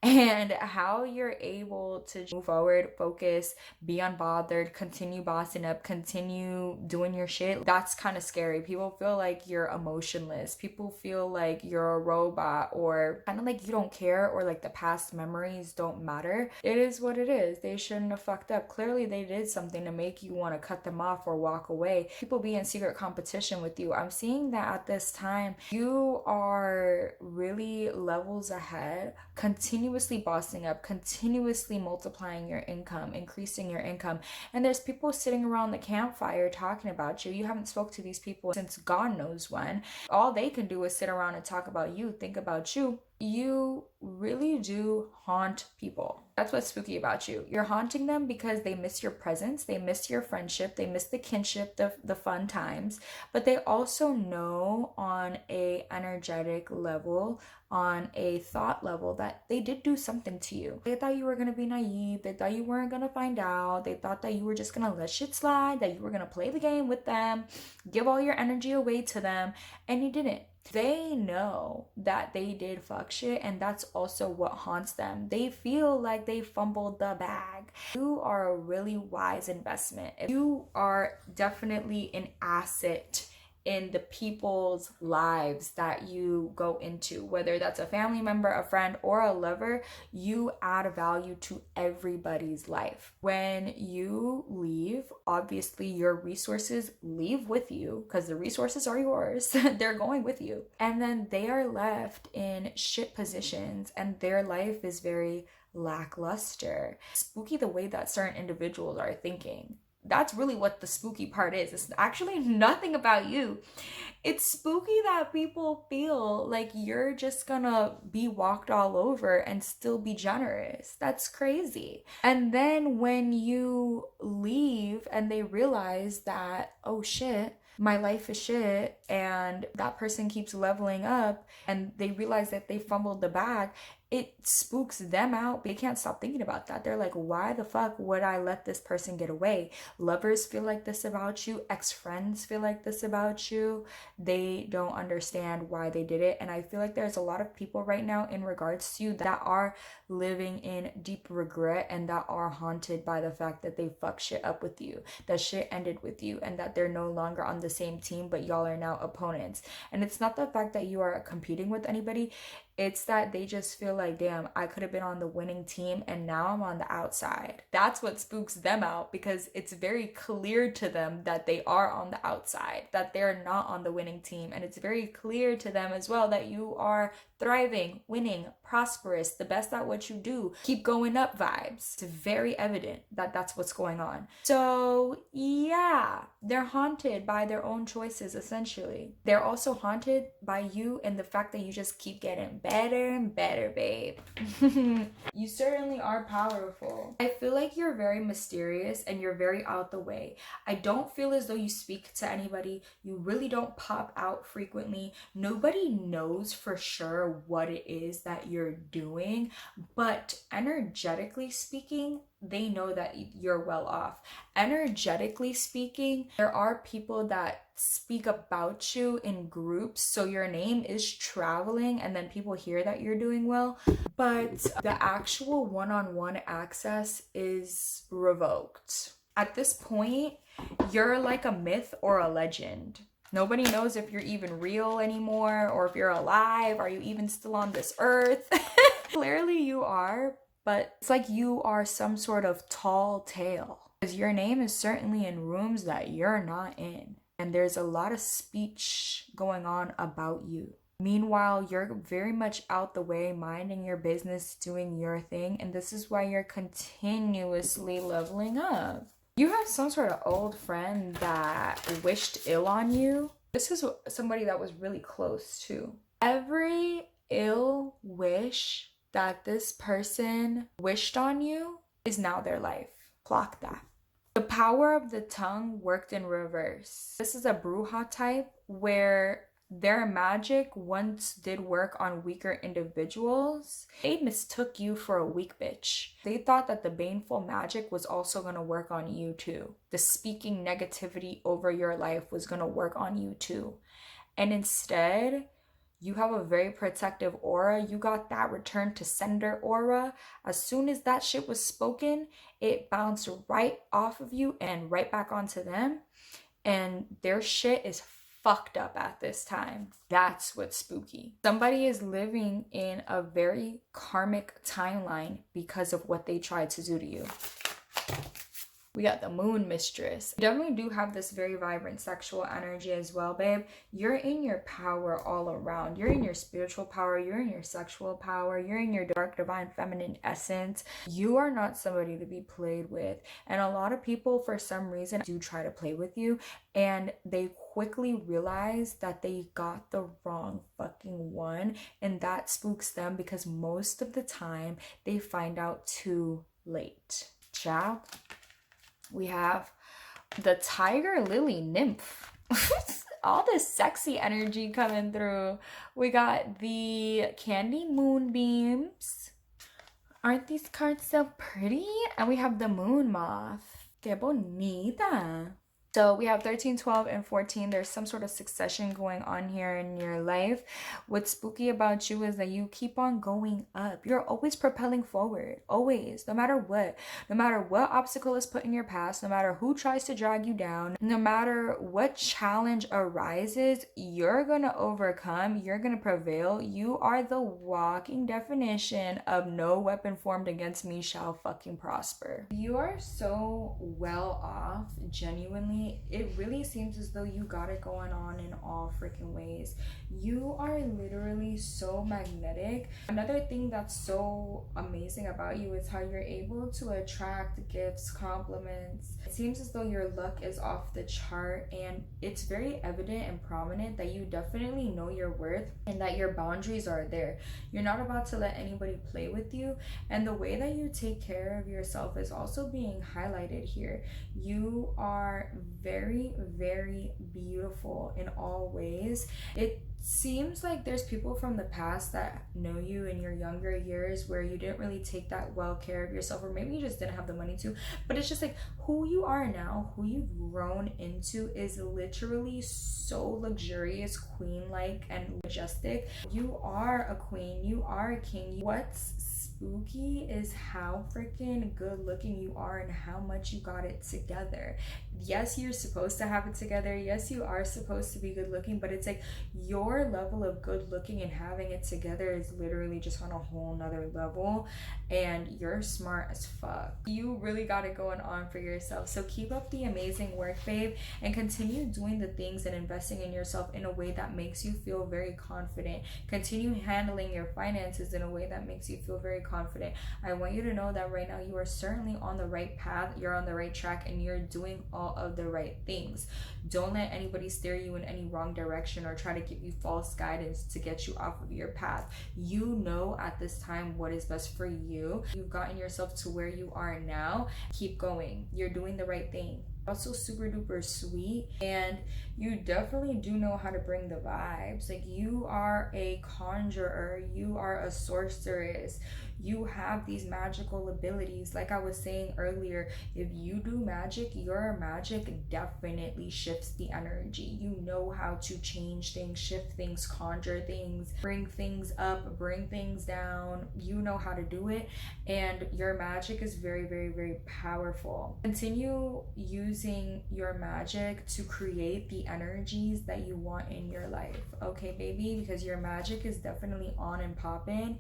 And how you're able to move forward, focus, be unbothered, continue bossing up, continue doing your shit, that's kind of scary. People feel like you're emotionless. People feel like you're a robot, or kind of like you don't care, or like the past memories don't matter. It is what it is. They shouldn't have fucked up. Clearly they did something to make you want to cut them off or walk away. People be in secret competition with you. I'm seeing that at this time you are really levels ahead, continuously bossing up, continuously multiplying your income, increasing your income. And there's people sitting around the campfire talking about you. You haven't spoke to these people since God knows when. All they can do is sit around and talk about you, think about you. You really do haunt people. That's what's spooky about you. You're haunting them because they miss your presence, they miss your friendship, they miss the kinship, the fun times. But they also know on a energetic level, on a thought level, that they did do something to you. They thought you were going to be naive. They thought you weren't going to find out. They thought that you were just going to let shit slide, that you were going to play the game with them, give all your energy away to them, and you didn't. They know that they did fuck shit, and that's also what haunts them. They feel like they fumbled the bag. You are a really wise investment. You are definitely an asset in the people's lives that you go into, whether that's a family member, a friend, or a lover. You add value to everybody's life. When you leave, obviously your resources leave with you, because the resources are yours. They're going with you, and then they are left in shit positions, and their life is very lackluster. Spooky the way that certain individuals are thinking. That's really what the spooky part is. It's actually nothing about you. It's spooky that people feel like you're just gonna be walked all over and still be generous. That's crazy. And then when you leave and they realize that, oh shit, my life is shit, and that person keeps leveling up, and they realize that they fumbled the bag, it spooks them out. They can't stop thinking about that. They're like, why the fuck would I let this person get away? Lovers feel like this about you. Ex-friends feel like this about you. They don't understand why they did it. And I feel like there's a lot of people right now in regards to you that are living in deep regret and that are haunted by the fact that they fucked shit up with you, that shit ended with you, and that they're no longer on the same team, but y'all are now opponents. And it's not the fact that you are competing with anybody. It's that they just feel like, damn, I could have been on the winning team and now I'm on the outside. That's what spooks them out, because it's very clear to them that they are on the outside, that they're not on the winning team. And it's very clear to them as well that you are thriving, winning, prosperous, the best at what you do, keep going up vibes. It's very evident that that's what's going on. So yeah, they're haunted by their own choices, essentially. They're also haunted by you and the fact that you just keep getting better and better, babe. You certainly are powerful. I feel like you're very mysterious and you're very out the way. I don't feel as though you speak to anybody. You really don't pop out frequently. Nobody knows for sure what it is that you're doing, but energetically speaking, they know that you're well off. Energetically speaking, there are people that speak about you in groups, so your name is traveling and then people hear that you're doing well, but the actual one-on-one access is revoked. At this point, you're like a myth or a legend. Nobody knows if you're even real anymore, or if you're alive. Are you even still on this earth? Clearly you are, but it's like you are some sort of tall tale, because your name is certainly in rooms that you're not in. And there's a lot of speech going on about you. Meanwhile, you're very much out the way, minding your business, doing your thing. And this is why you're continuously leveling up. You have some sort of old friend that wished ill on you. This is somebody that was really close to. Every ill wish that this person wished on you is now their life. Clock that. The power of the tongue worked in reverse. This is a bruja type where their magic once did work on weaker individuals. They mistook you for a weak bitch. They thought that the baneful magic was also going to work on you too. The speaking negativity over your life was going to work on you too. And instead, you have a very protective aura. You got that return to sender aura. As soon as that shit was spoken, it bounced right off of you and right back onto them. And their shit is fucked up at this time. That's what's spooky. Somebody is living in a very karmic timeline because of what they tried to do to you. We got the moon mistress. You definitely do have this very vibrant sexual energy as well, babe. You're in your power all around. You're in your spiritual power. You're in your sexual power. You're in your dark, divine, feminine essence. You are not somebody to be played with. And a lot of people, for some reason, do try to play with you. And they quickly realize that they got the wrong fucking one. And that spooks them because most of the time, they find out too late. Ciao. We have the tiger lily nymph. All this sexy energy coming through. We got the candy moonbeams. Aren't these cards so pretty? And we have the moon moth. Que bonita. So we have 13, 12, and 14. There's some sort of succession going on here in your life. What's spooky about you is that you keep on going up. You're always propelling forward. Always. No matter what. No matter what obstacle is put in your past. No matter who tries to drag you down. No matter what challenge arises, you're going to overcome. You're going to prevail. You are the walking definition of no weapon formed against me shall fucking prosper. You are so well off, genuinely. It really seems as though you got it going on in all freaking ways. You are literally so magnetic. Another thing that's so amazing about you is how you're able to attract gifts, compliments. It seems as though your luck is off the chart, and it's very evident and prominent that you definitely know your worth and that your boundaries are there. You're not about to let anybody play with you, and the way that you take care of yourself is also being highlighted here. You are very, very beautiful in all ways. It seems like there's people from the past that know you in your younger years where you didn't really take that well care of yourself, or maybe you just didn't have the money to, but it's just like who you are now, who you've grown into is literally so luxurious, queen-like and majestic. You are a queen, you are a king. What's spooky is how freaking good looking you are and how much you got it together. Yes, you're supposed to have it together. Yes, you are supposed to be good looking, but it's like your level of good looking and having it together is literally just on a whole nother level, and you're smart as fuck. You really got it going on for yourself. So keep up the amazing work, babe, and continue doing the things and investing in yourself in a way that makes you feel very confident. Continue handling your finances in a way that makes you feel very confident. I want you to know that right now you are certainly on the right path, you're on the right track, and you're doing all of the right things. Don't let anybody steer you in any wrong direction or try to give you false guidance to get you off of your path. You know at this time what is best for you. You've gotten yourself to where you are now. Keep going. You're doing the right thing. Also super duper sweet, and you definitely do know how to bring the vibes. Like, you are a conjurer, you are a sorceress, you have these magical abilities. Like I was saying earlier, if you do magic, your magic definitely shifts the energy. You know how to change things, shift things, conjure things, bring things up, bring things down. You know how to do it, and your magic is very, very, very powerful. Continue using your magic to create the energies that you want in your life, okay, baby? Because your magic is definitely on and popping,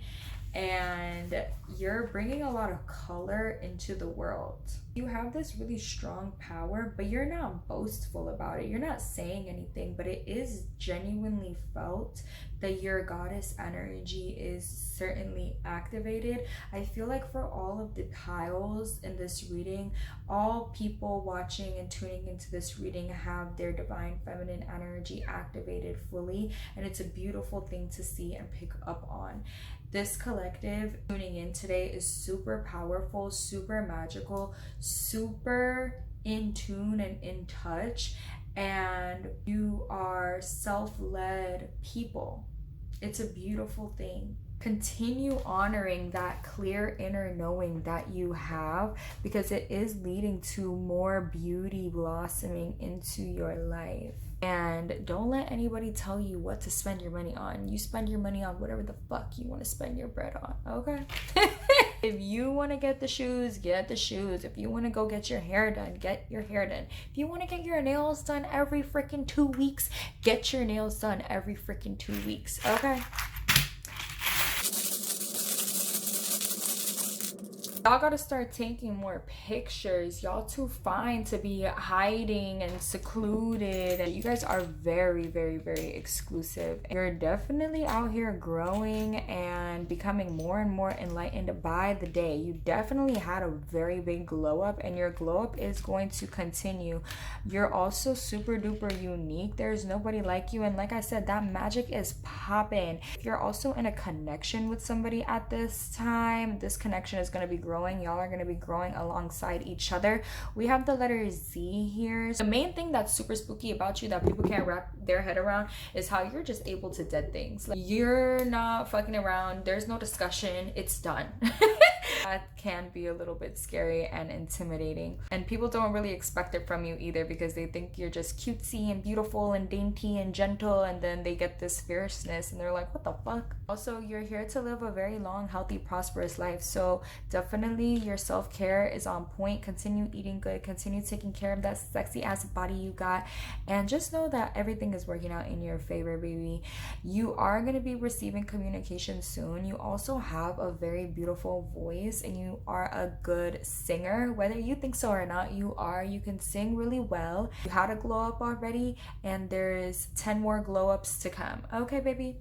and you're bringing a lot of color into the world. You have this really strong power, but you're not boastful about it. You're not saying anything, but it is genuinely felt that your goddess energy is certainly activated. I feel like for all of the piles in this reading, all people watching and tuning into this reading have their divine feminine energy activated fully, and it's a beautiful thing to see and pick up on. This collective tuning in today is super powerful, super magical, super in tune and in touch, and you are self-led people. It's a beautiful thing. Continue honoring that clear inner knowing that you have, because it is leading to more beauty blossoming into your life. And don't let anybody tell you what to spend your money on. You spend your money on whatever the fuck you want to spend your bread on, okay? If you want to get the shoes, get the shoes. If you want to go get your hair done, get your hair done. If you want to get your nails done every freaking 2 weeks, get your nails done every freaking 2 weeks, okay? Y'all gotta start taking more pictures. Y'all too fine to be hiding and secluded. You guys are very, very, very exclusive. You're definitely out here growing and becoming more and more enlightened by the day. You definitely had a very big glow up, and your glow up is going to continue. You're also super duper unique. There's nobody like you, and like I said, that magic is popping. If you're also in a connection with somebody at this time, this connection is going to be growing. Y'all are going to be growing alongside each other. We have the letter Z here. The main thing that's super spooky about you that people can't wrap their head around is how you're just able to dead things. Like, you're not fucking around. There's no discussion. It's done. That can be a little bit scary and intimidating, and people don't really expect it from you either, because they think you're just cutesy and beautiful and dainty and gentle, and then they get this fierceness and they're like, what the fuck? Also, you're here to live a very long, healthy, prosperous life, so definitely your self-care is on point. Continue eating good, continue taking care of that sexy ass body you got, and just know that everything is working out in your favor, baby. You are going to be receiving communication soon. You also have a very beautiful voice, and you are a good singer. Whether you think so or not, you are. You can sing really well. You had a glow up already, and there's 10 more glow ups to come, okay, baby?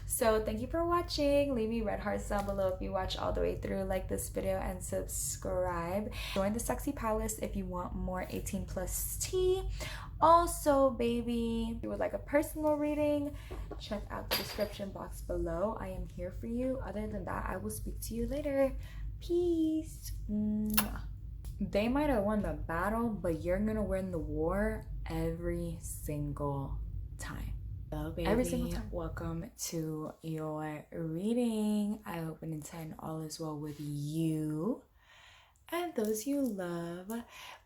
So thank you for watching. Leave me red hearts down below if you watch all the way through. Like this video and subscribe. Join the Sexy Palace if you want more 18+ tea. Also, baby, if you would like a personal reading, check out the description box below. I am here for you. Other than that, I will speak to you later. Peace. Mwah. They might have won the battle, but you're gonna win the war every single time. Hello, baby. Every single time. Welcome to your reading. I hope and intend all is well with you and those you love.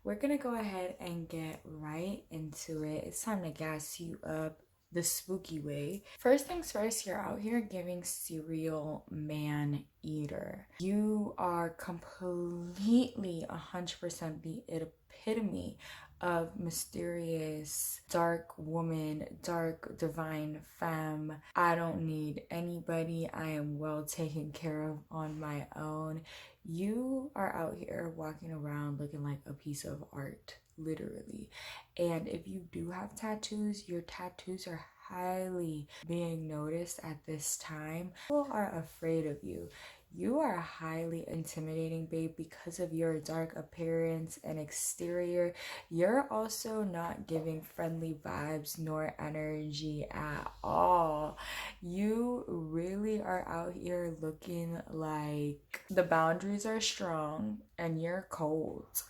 We're gonna go ahead and get right into it. It's time to gas you up the spooky way. First things first, you're out here giving serial man eater. You are completely 100% the epitome of mysterious, dark woman, dark divine femme. I don't need anybody. I am well taken care of on my own. You are out here walking around looking like a piece of art, literally. And if you do have tattoos, your tattoos are highly being noticed at this time. People are afraid of you. You are highly intimidating, babe, because of your dark appearance and exterior. You're also not giving friendly vibes nor energy at all. You really are out here looking like the boundaries are strong and you're cold.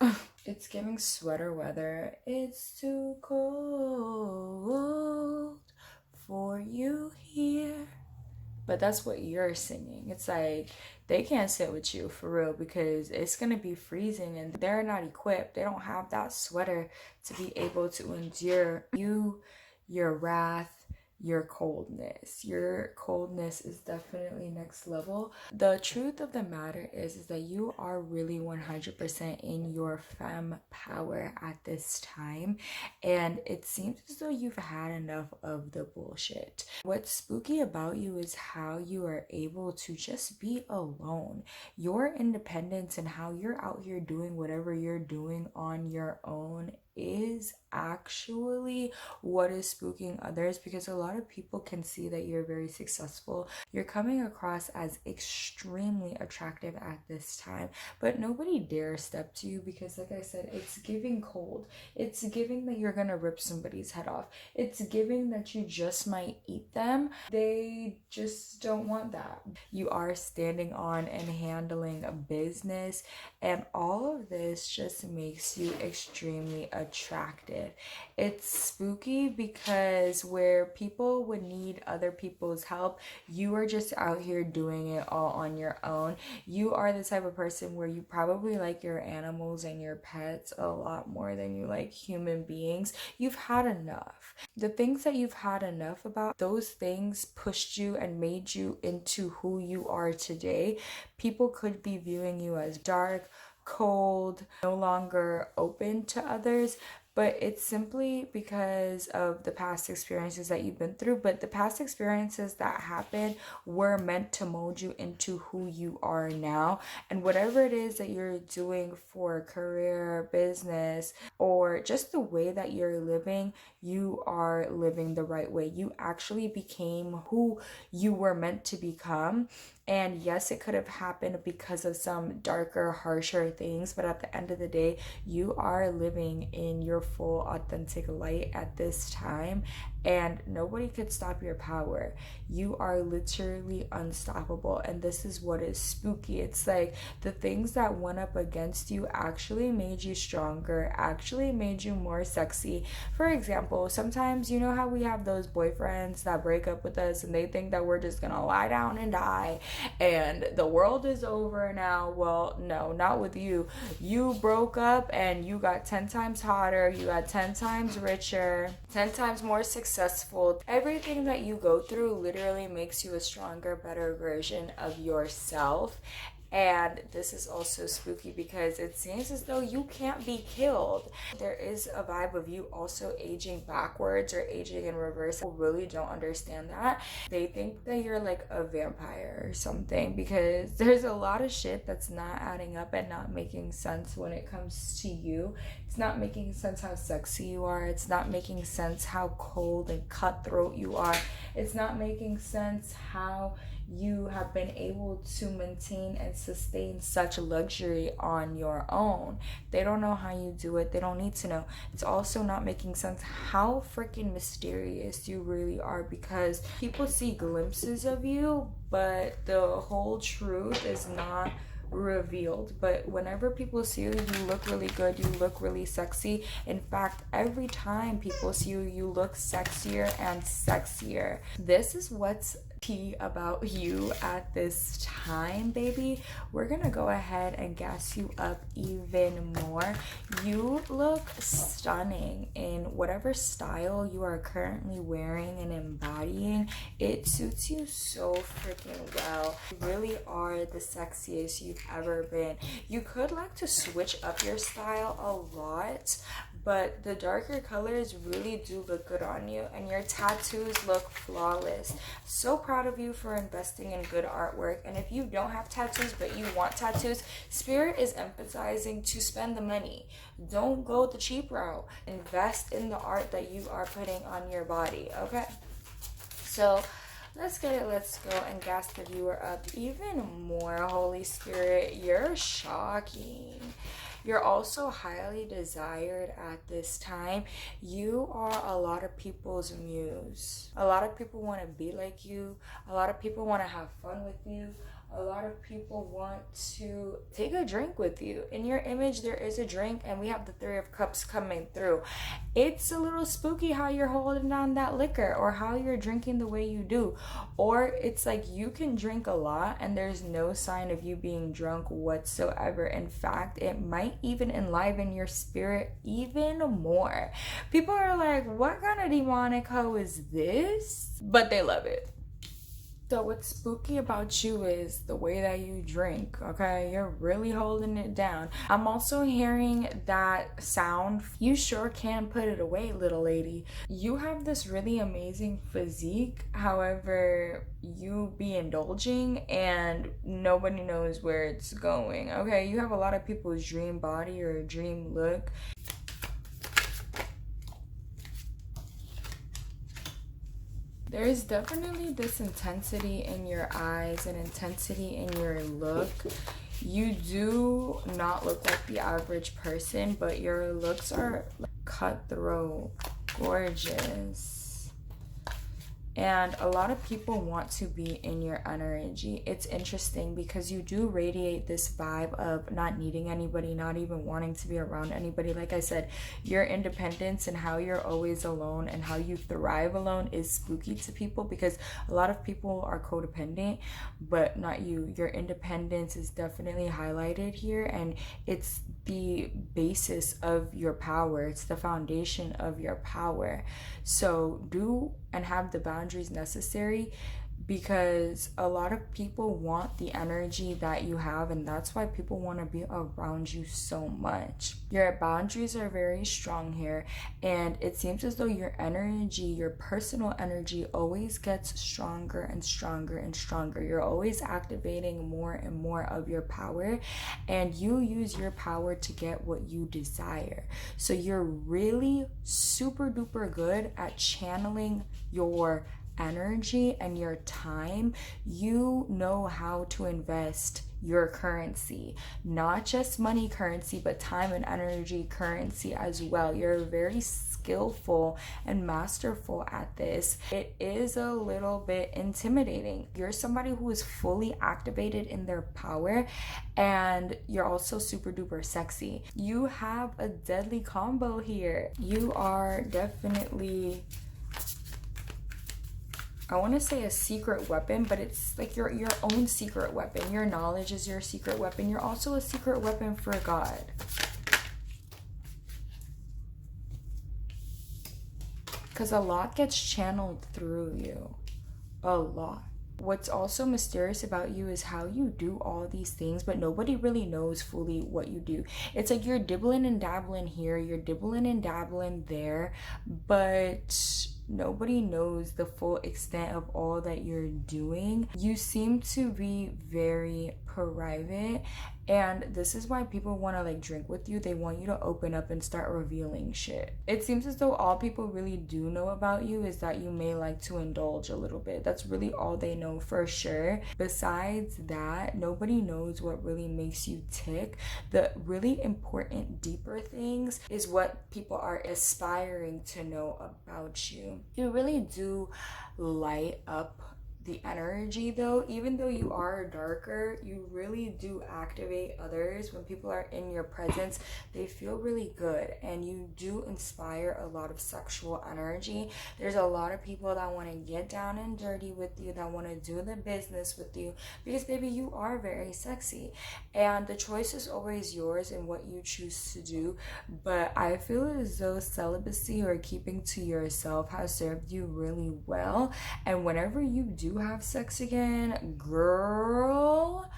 It's giving sweater weather. It's too cold for you here. But that's what you're singing. It's like they can't sit with you for real because it's gonna be freezing and they're not equipped. They don't have that sweater to be able to endure you, your wrath, your coldness. Your coldness is definitely next level. The truth of the matter is that you are really 100% in your femme power at this time, and it seems as though you've had enough of the bullshit. What's spooky about you is how you are able to just be alone. Your independence and how you're out here doing whatever you're doing on your own is actually what is spooking others, because a lot of people can see that you're very successful. You're coming across as extremely attractive at this time, but nobody dares step to you because, like I said, it's giving cold. It's giving that you're gonna rip somebody's head off. It's giving that you just might eat them. They just don't want that. You are standing on and handling a business, and all of this just makes you extremely attractive. It's spooky because where people would need other people's help, you are just out here doing it all on your own. You are the type of person where you probably like your animals and your pets a lot more than you like human beings. You've had enough. The things that you've had enough about, those things pushed you and made you into who you are today. People could be viewing you as dark, cold, no longer open to others, but it's simply because of the past experiences that you've been through. But the past experiences that happened were meant to mold you into who you are now. And whatever it is that you're doing for career, business, or just the way that you're living, you are living the right way. You actually became who you were meant to become. And yes, it could have happened because of some darker, harsher things, but at the end of the day, you are living in your full, authentic light at this time, and nobody could stop your power. You are literally unstoppable, and this is what is spooky. It's like the things that went up against you actually made you stronger, actually made you more sexy. For example, sometimes you know how we have those boyfriends that break up with us and they think that we're just gonna lie down and die and the world is over now. Well, no, not with you. You broke up and you got 10 times hotter, you got 10 times richer, 10 times more successful. Everything that you go through literally makes you a stronger, better version of yourself. And this is also spooky because it seems as though you can't be killed. There is a vibe of you also aging backwards or aging in reverse. People really don't understand that. They think that you're like a vampire or something, because there's a lot of shit that's not adding up and not making sense when it comes to you. It's not making sense how sexy you are. It's not making sense how cold and cutthroat you are. It's not making sense how you have been able to maintain and sustain such luxury on your own. They don't know how you do it. They don't need to know. It's also not making sense how freaking mysterious you really are, because people see glimpses of you, but the whole truth is not revealed. But whenever people see you, you look really good, you look really sexy. In fact, every time people see you, you look sexier and sexier. This is what's tea about you at this time, baby. We're gonna go ahead and gas you up even more. You look stunning in whatever style you are currently wearing and embodying. It suits you so freaking well. You really are the sexiest you've ever been. You could like to switch up your style a lot, but the darker colors really do look good on you, and your tattoos look flawless. So proud of you for investing in good artwork. And if you don't have tattoos but you want tattoos, Spirit is emphasizing to spend the money. Don't go the cheap route. Invest in the art that you are putting on your body, okay? So let's get it, let's go and gas the viewer up even more. Holy Spirit, you're shocking. You're also highly desired at this time. You are a lot of people's muse. A lot of people want to be like you. A lot of people want to have fun with you. A lot of people want to take a drink with you. In your image, there is a drink, and we have the Three of Cups coming through. It's a little spooky how you're holding down that liquor, or how you're drinking the way you do. Or it's like you can drink a lot and there's no sign of you being drunk whatsoever. In fact, it might even enliven your spirit even more. People are like, what kind of demonic hoe is this? But they love it. So what's spooky about you is the way that you drink, okay? You're really holding it down. I'm also hearing that sound. You sure can put it away, little lady. You have this really amazing physique. However, you be indulging and nobody knows where it's going, okay? You have a lot of people's dream body or dream look. There's definitely this intensity in your eyes and intensity in your look. You do not look like the average person, but your looks are cutthroat, gorgeous. And a lot of people want to be in your energy. It's interesting because you do radiate this vibe of not needing anybody, not even wanting to be around anybody. Like I said, your independence and how you're always alone and how you thrive alone is spooky to people, because a lot of people are codependent, but not you. Your independence is definitely highlighted here, and it's the basis of your power. It's the foundation of your power. So do and have the boundaries necessary, because a lot of people want the energy that you have, and that's why people want to be around you so much. Your boundaries are very strong here, and it seems as though your energy, your personal energy, always gets stronger and stronger and stronger. You're always activating more and more of your power, and you use your power to get what you desire. So you're really super duper good at channeling your energy and your time. You know how to invest your currency, not just money currency, but time and energy currency as well. You're very skillful and masterful at this. It is a little bit intimidating. You're somebody who is fully activated in their power, and you're also super duper sexy. You have a deadly combo here. You are definitely, I want to say a secret weapon, but it's like your own secret weapon. Your knowledge is your secret weapon. You're also a secret weapon for God. Because a lot gets channeled through you. A lot. What's also mysterious about you is how you do all these things, but nobody really knows fully what you do. It's like you're dibbling and dabbling here, you're dibbling and dabbling there, but nobody knows the full extent of all that you're doing. You seem to be very private, and this is why people want to like drink with you. They want you to open up and start revealing shit. It seems as though all people really do know about you is that you may like to indulge a little bit. That's really all they know for sure. Besides that, nobody knows what really makes you tick. The really important, deeper things is what people are aspiring to know about you. You really do light up the energy though, even though you are darker, you really do activate others. When people are in your presence, they feel really good, and you do inspire a lot of sexual energy. There's a lot of people that want to get down and dirty with you, that want to do the business with you, because baby, you are very sexy, and the choice is always yours in what you choose to do. But I feel as though celibacy or keeping to yourself has served you really well, and whenever you do have sex again, girl,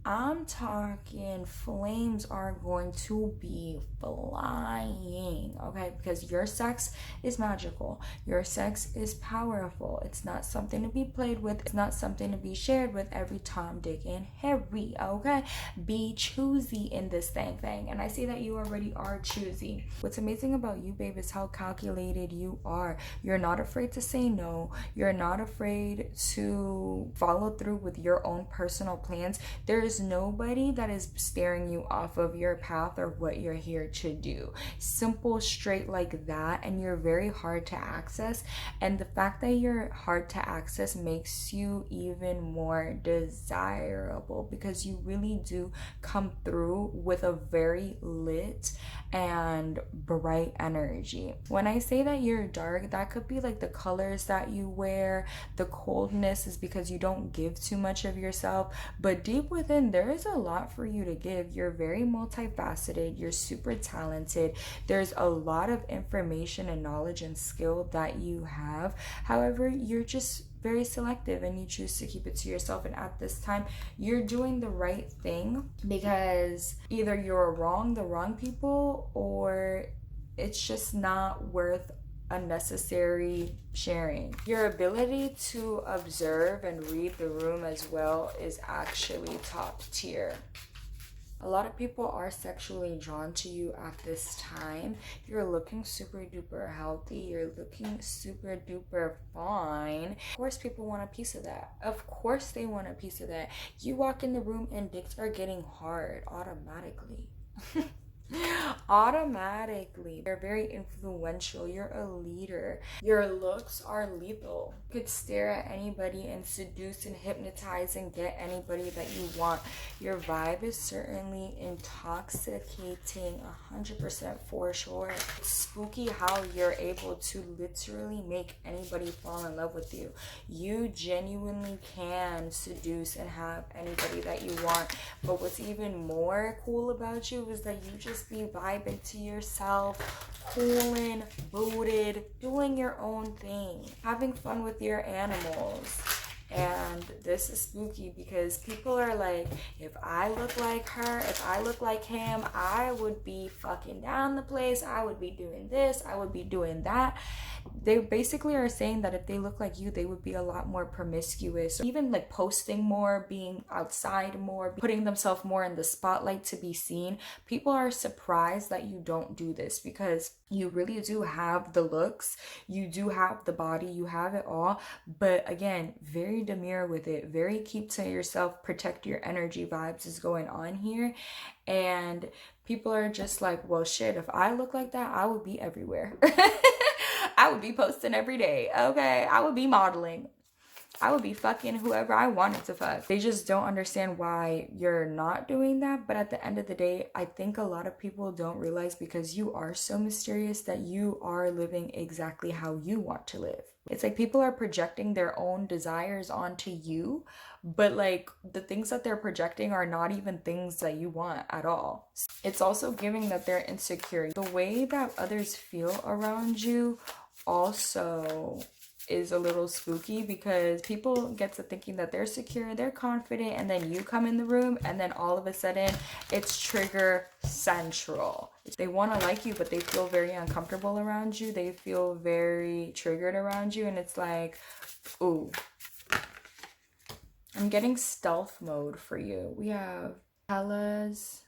I'm talking flames are going to be flying, okay? Because your sex is magical. Your sex is powerful. It's not something to be played with. It's not something to be shared with every Tom, Dick, and Harry, okay? Be choosy in this thing. And I see that you already are choosy. What's amazing about you, babe, is how calculated you are. You're not afraid to say no. You're not afraid to follow through with your own personal plans. There's nobody that is staring you off of your path or what you're here to do. Simple, straight like that. And you're very hard to access, and the fact that you're hard to access makes you even more desirable, because you really do come through with a very lit and bright energy. When I say that you're dark, that could be like the colors that you wear. The coldness is because you don't give too much of yourself, but deep within there is a lot for you to give. You're very multifaceted. You're super talented. There's a lot of information and knowledge and skill that you have. However, you're just very selective, and you choose to keep it to yourself. And at this time, you're doing the right thing, because either you're wrong, the wrong people, or it's just not worth unnecessary sharing. Your ability to observe and read the room as well is actually top tier. A lot of people are sexually drawn to you at this time. You're looking super duper healthy. You're looking super duper fine. Of course, people want a piece of that. Of course, they want a piece of that. You walk in the room and dicks are getting hard automatically. Automatically. You're very influential. You're a leader. Your looks are lethal. You could stare at anybody and seduce and hypnotize and get anybody that you want. Your vibe is certainly intoxicating, 100% for sure. It's spooky how you're able to literally make anybody fall in love with you. You genuinely can seduce and have anybody that you want. But what's even more cool about you is that you just be vibing to yourself, cooling, booted, doing your own thing, having fun with your animals. And this is spooky, because people are like, if I look like her, if I look like him, I would be fucking down the place, I would be doing this, I would be doing that. They basically are saying that if they look like you, they would be a lot more promiscuous, even like posting more, being outside more, putting themselves more in the spotlight to be seen. People are surprised that you don't do this, because you really do have the looks, you do have the body, you have it all. But again, very demure with it, very keep to yourself, protect your energy vibes is going on here. And people are just like, well, shit, if I look like that, I would be everywhere. I would be posting every day, okay? I would be modeling. I would be fucking whoever I wanted to fuck. They just don't understand why you're not doing that. But at the end of the day, I think a lot of people don't realize, because you are so mysterious, that you are living exactly how you want to live. It's like people are projecting their own desires onto you, but like the things that they're projecting are not even things that you want at all. It's also giving that they're insecure. The way that others feel around you also is a little spooky, because people get to thinking that they're secure, they're confident, and then you come in the room and then all of a sudden it's trigger central. They want to like you, but they feel very uncomfortable around you. They feel very triggered around you, and it's like, ooh, I'm getting stealth mode for you. We have Hella's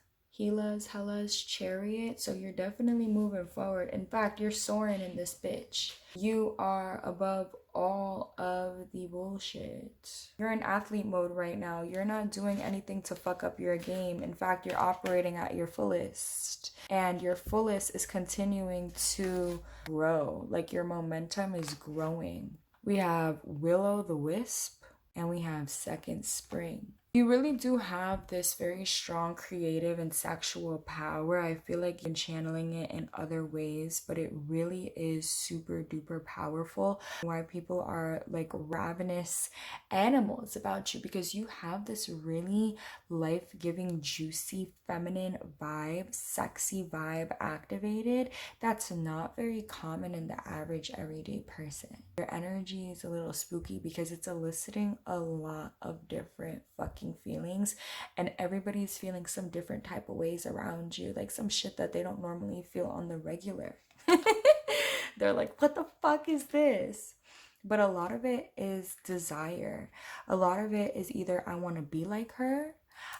chariot, so you're definitely moving forward. In fact, you're soaring in this bitch. You are above all of the bullshit. You're in athlete mode right now. You're not doing anything to fuck up your game. In fact, you're operating at your fullest, and your fullest is continuing to grow. Like, your momentum is growing. We have Willow the Wisp and we have second spring. You really do have this very strong creative and sexual power. I feel like you're channeling it in other ways, but it really is super duper powerful. Why people are like ravenous animals about you, because you have this really life-giving, juicy, feminine vibe, sexy vibe activated that's not very common in the average everyday person. Your energy is a little spooky because it's eliciting a lot of different fucking feelings, and everybody's feeling some different type of ways around you, like some shit that they don't normally feel on the regular. They're like, what the fuck is this? But a lot of it is desire. A lot of it is either I want to be like her,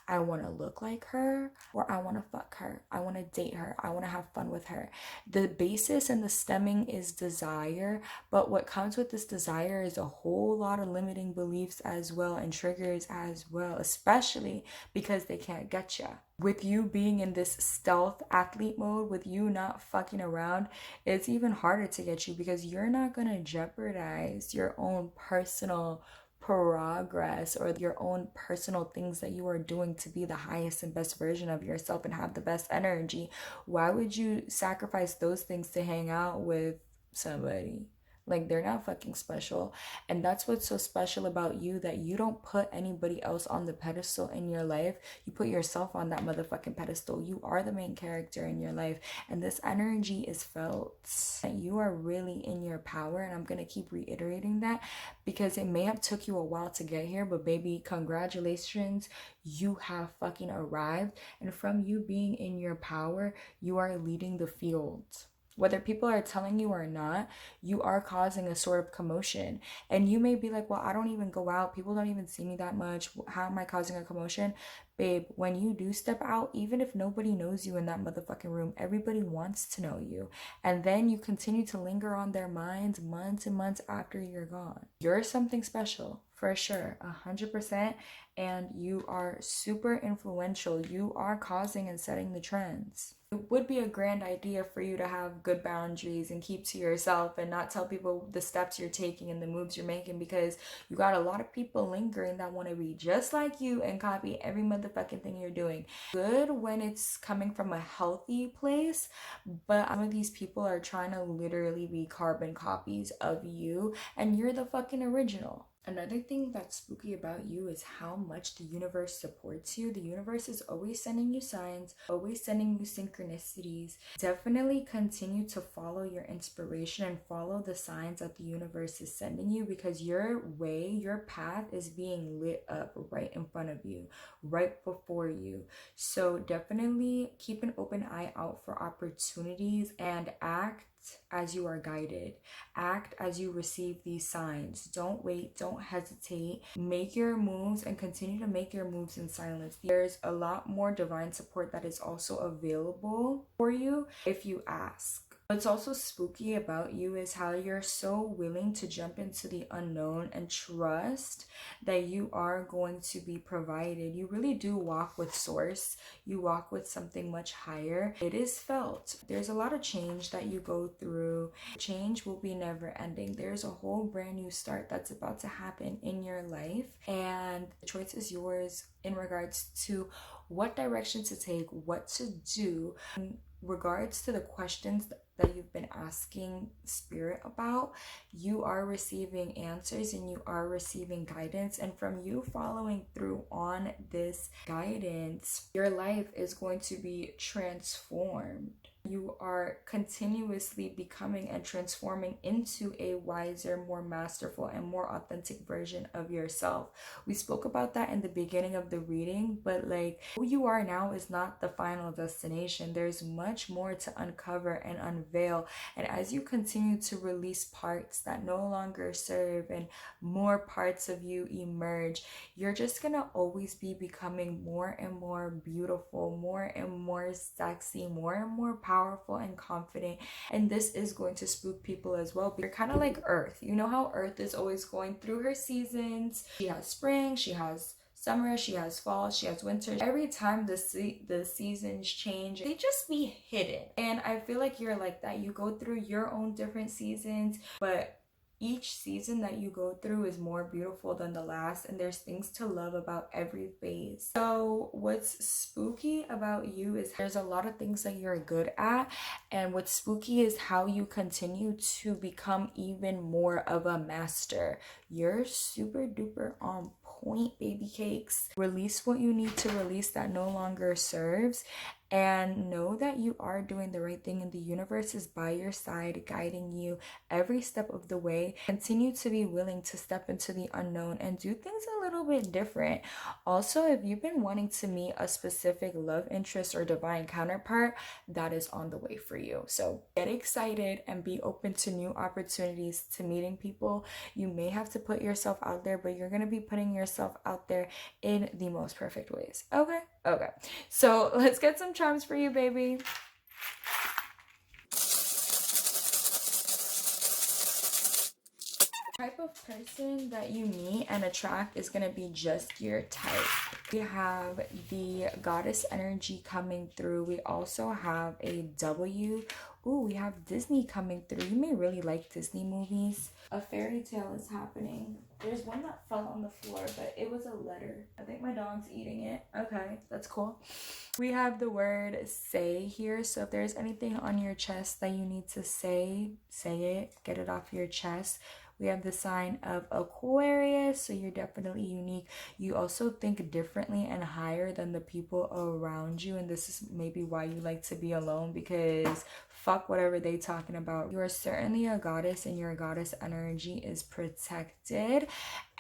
I want to look like her, or I want to fuck her. I want to date her. I want to have fun with her. The basis and the stemming is desire, but what comes with this desire is a whole lot of limiting beliefs as well and triggers as well, especially because they can't get you. With you being in this stealth athlete mode, with you not fucking around, it's even harder to get you because you're not going to jeopardize your own personal progress or your own personal things that you are doing to be the highest and best version of yourself and have the best energy. Why would you sacrifice those things to hang out with somebody? Like, they're not fucking special. And that's what's so special about you, that you don't put anybody else on the pedestal in your life. You put yourself on that motherfucking pedestal. You are the main character in your life. And this energy is felt. And you are really in your power. And I'm going to keep reiterating that because it may have took you a while to get here. But baby, congratulations. You have fucking arrived. And from you being in your power, you are leading the field. Whether people are telling you or not, you are causing a sort of commotion. And you may be like, well, I don't even go out. People don't even see me that much. How am I causing a commotion? Babe, when you do step out, even if nobody knows you in that motherfucking room, everybody wants to know you. And then you continue to linger on their minds months and months after you're gone. You're something special, for sure, 100%. And you are super influential. You are causing and setting the trends. It would be a grand idea for you to have good boundaries and keep to yourself and not tell people the steps you're taking and the moves you're making, because you got a lot of people lingering that want to be just like you and copy every motherfucking thing you're doing. Good when it's coming from a healthy place, but some of these people are trying to literally be carbon copies of you, and you're the fucking original. Another thing that's spooky about you is how much the universe supports you. The universe is always sending you signs, always sending you synchronicities. Definitely continue to follow your inspiration and follow the signs that the universe is sending you, because your way, your path is being lit up right in front of you, right before you. So definitely keep an open eye out for opportunities and act as you are guided. Act as you receive these signs. Don't wait, don't hesitate. Make your moves and continue to make your moves in silence. There's a lot more divine support that is also available for you if you ask. What's also spooky about you is how you're so willing to jump into the unknown and trust that you are going to be provided. You really do walk with source. You walk with something much higher. It is felt. There's a lot of change that you go through. Change will be never ending. There's a whole brand new start that's about to happen in your life, and the choice is yours in regards to what direction to take, what to do. In regards to the questions that you've been asking spirit about, you are receiving answers and you are receiving guidance. And from you following through on this guidance, your life is going to be transformed. You are continuously becoming and transforming into a wiser, more masterful, and more authentic version of yourself. We spoke about that in the beginning of the reading, but like, who you are now is not the final destination. There's much more to uncover and unveil. And as you continue to release parts that no longer serve and more parts of you emerge, you're just gonna always be becoming more and more beautiful, more and more sexy, more and more powerful and confident. And this is going to spook people as well. You're kind of like Earth. You know how Earth is always going through her seasons. She has spring, she has summer, she has fall, she has winter. Every time the seasons change, they just be hidden. And I feel like you're like that. You go through your own different seasons, but each season that you go through is more beautiful than the last, and there's things to love about every phase. So what's spooky about you is there's a lot of things that you're good at, and what's spooky is how you continue to become even more of a master. You're super duper on point, baby cakes. Release what you need to release that no longer serves, and know that you are doing the right thing, and the universe is by your side, guiding you every step of the way. Continue to be willing to step into the unknown and do things a little bit different. Also, if you've been wanting to meet a specific love interest or divine counterpart, that is on the way for you. So get excited and be open to new opportunities, to meeting people. You may have to put yourself out there, but you're going to be putting yourself out there in the most perfect ways. Okay? Okay. So let's get some charms for you, baby. Type of person that you meet and attract is going to be just your type. We have the goddess energy coming through. We also have a W. Ooh, we have Disney coming through. You may really like Disney movies. A fairy tale is happening. There's one that fell on the floor, but it was a letter. I think my dog's eating it. Okay, that's cool. We have the word say here. So if there's anything on your chest that you need to say it. Get it off your chest. We have the sign of Aquarius, so you're definitely unique. You also think differently and higher than the people around you, and this is maybe why you like to be alone, because fuck whatever they talking about. You are certainly a goddess, and your goddess energy is protected.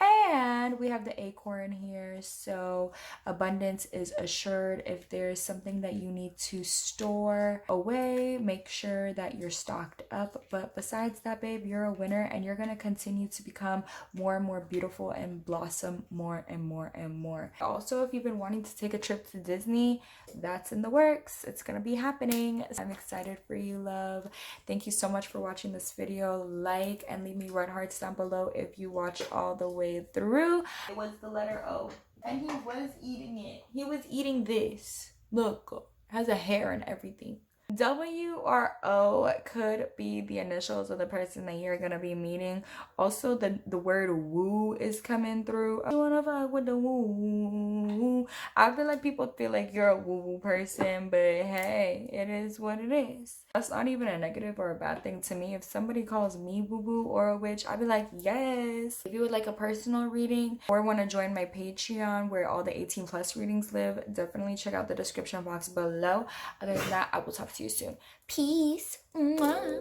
And we have the acorn here, so abundance is assured. If there's something that you need to store away, make sure that you're stocked up. But besides that, babe, you're a winner, and you're gonna continue to become more and more beautiful and blossom more and more and more. Also, if you've been wanting to take a trip to Disney, that's in the works. It's gonna be happening. I'm excited for you, love. Thank you so much for watching this video. Like and leave me red hearts down below if you watched all the way through. It was the letter O, and he was eating it. He was eating this. Look, it has a hair and everything. W or O could be the initials of the person that you're gonna be meeting. Also, the word woo is coming through. I wanna fuck with the woo. I feel like people feel like you're a woo person, but hey, it is what it is. That's not even a negative or a bad thing to me. If somebody calls me woo woo or a witch, I'd be like, yes. If you would like a personal reading or want to join my Patreon where all the 18+ readings live, definitely check out the description box below. Other than that, I will talk to you soon. Peace. Mwah.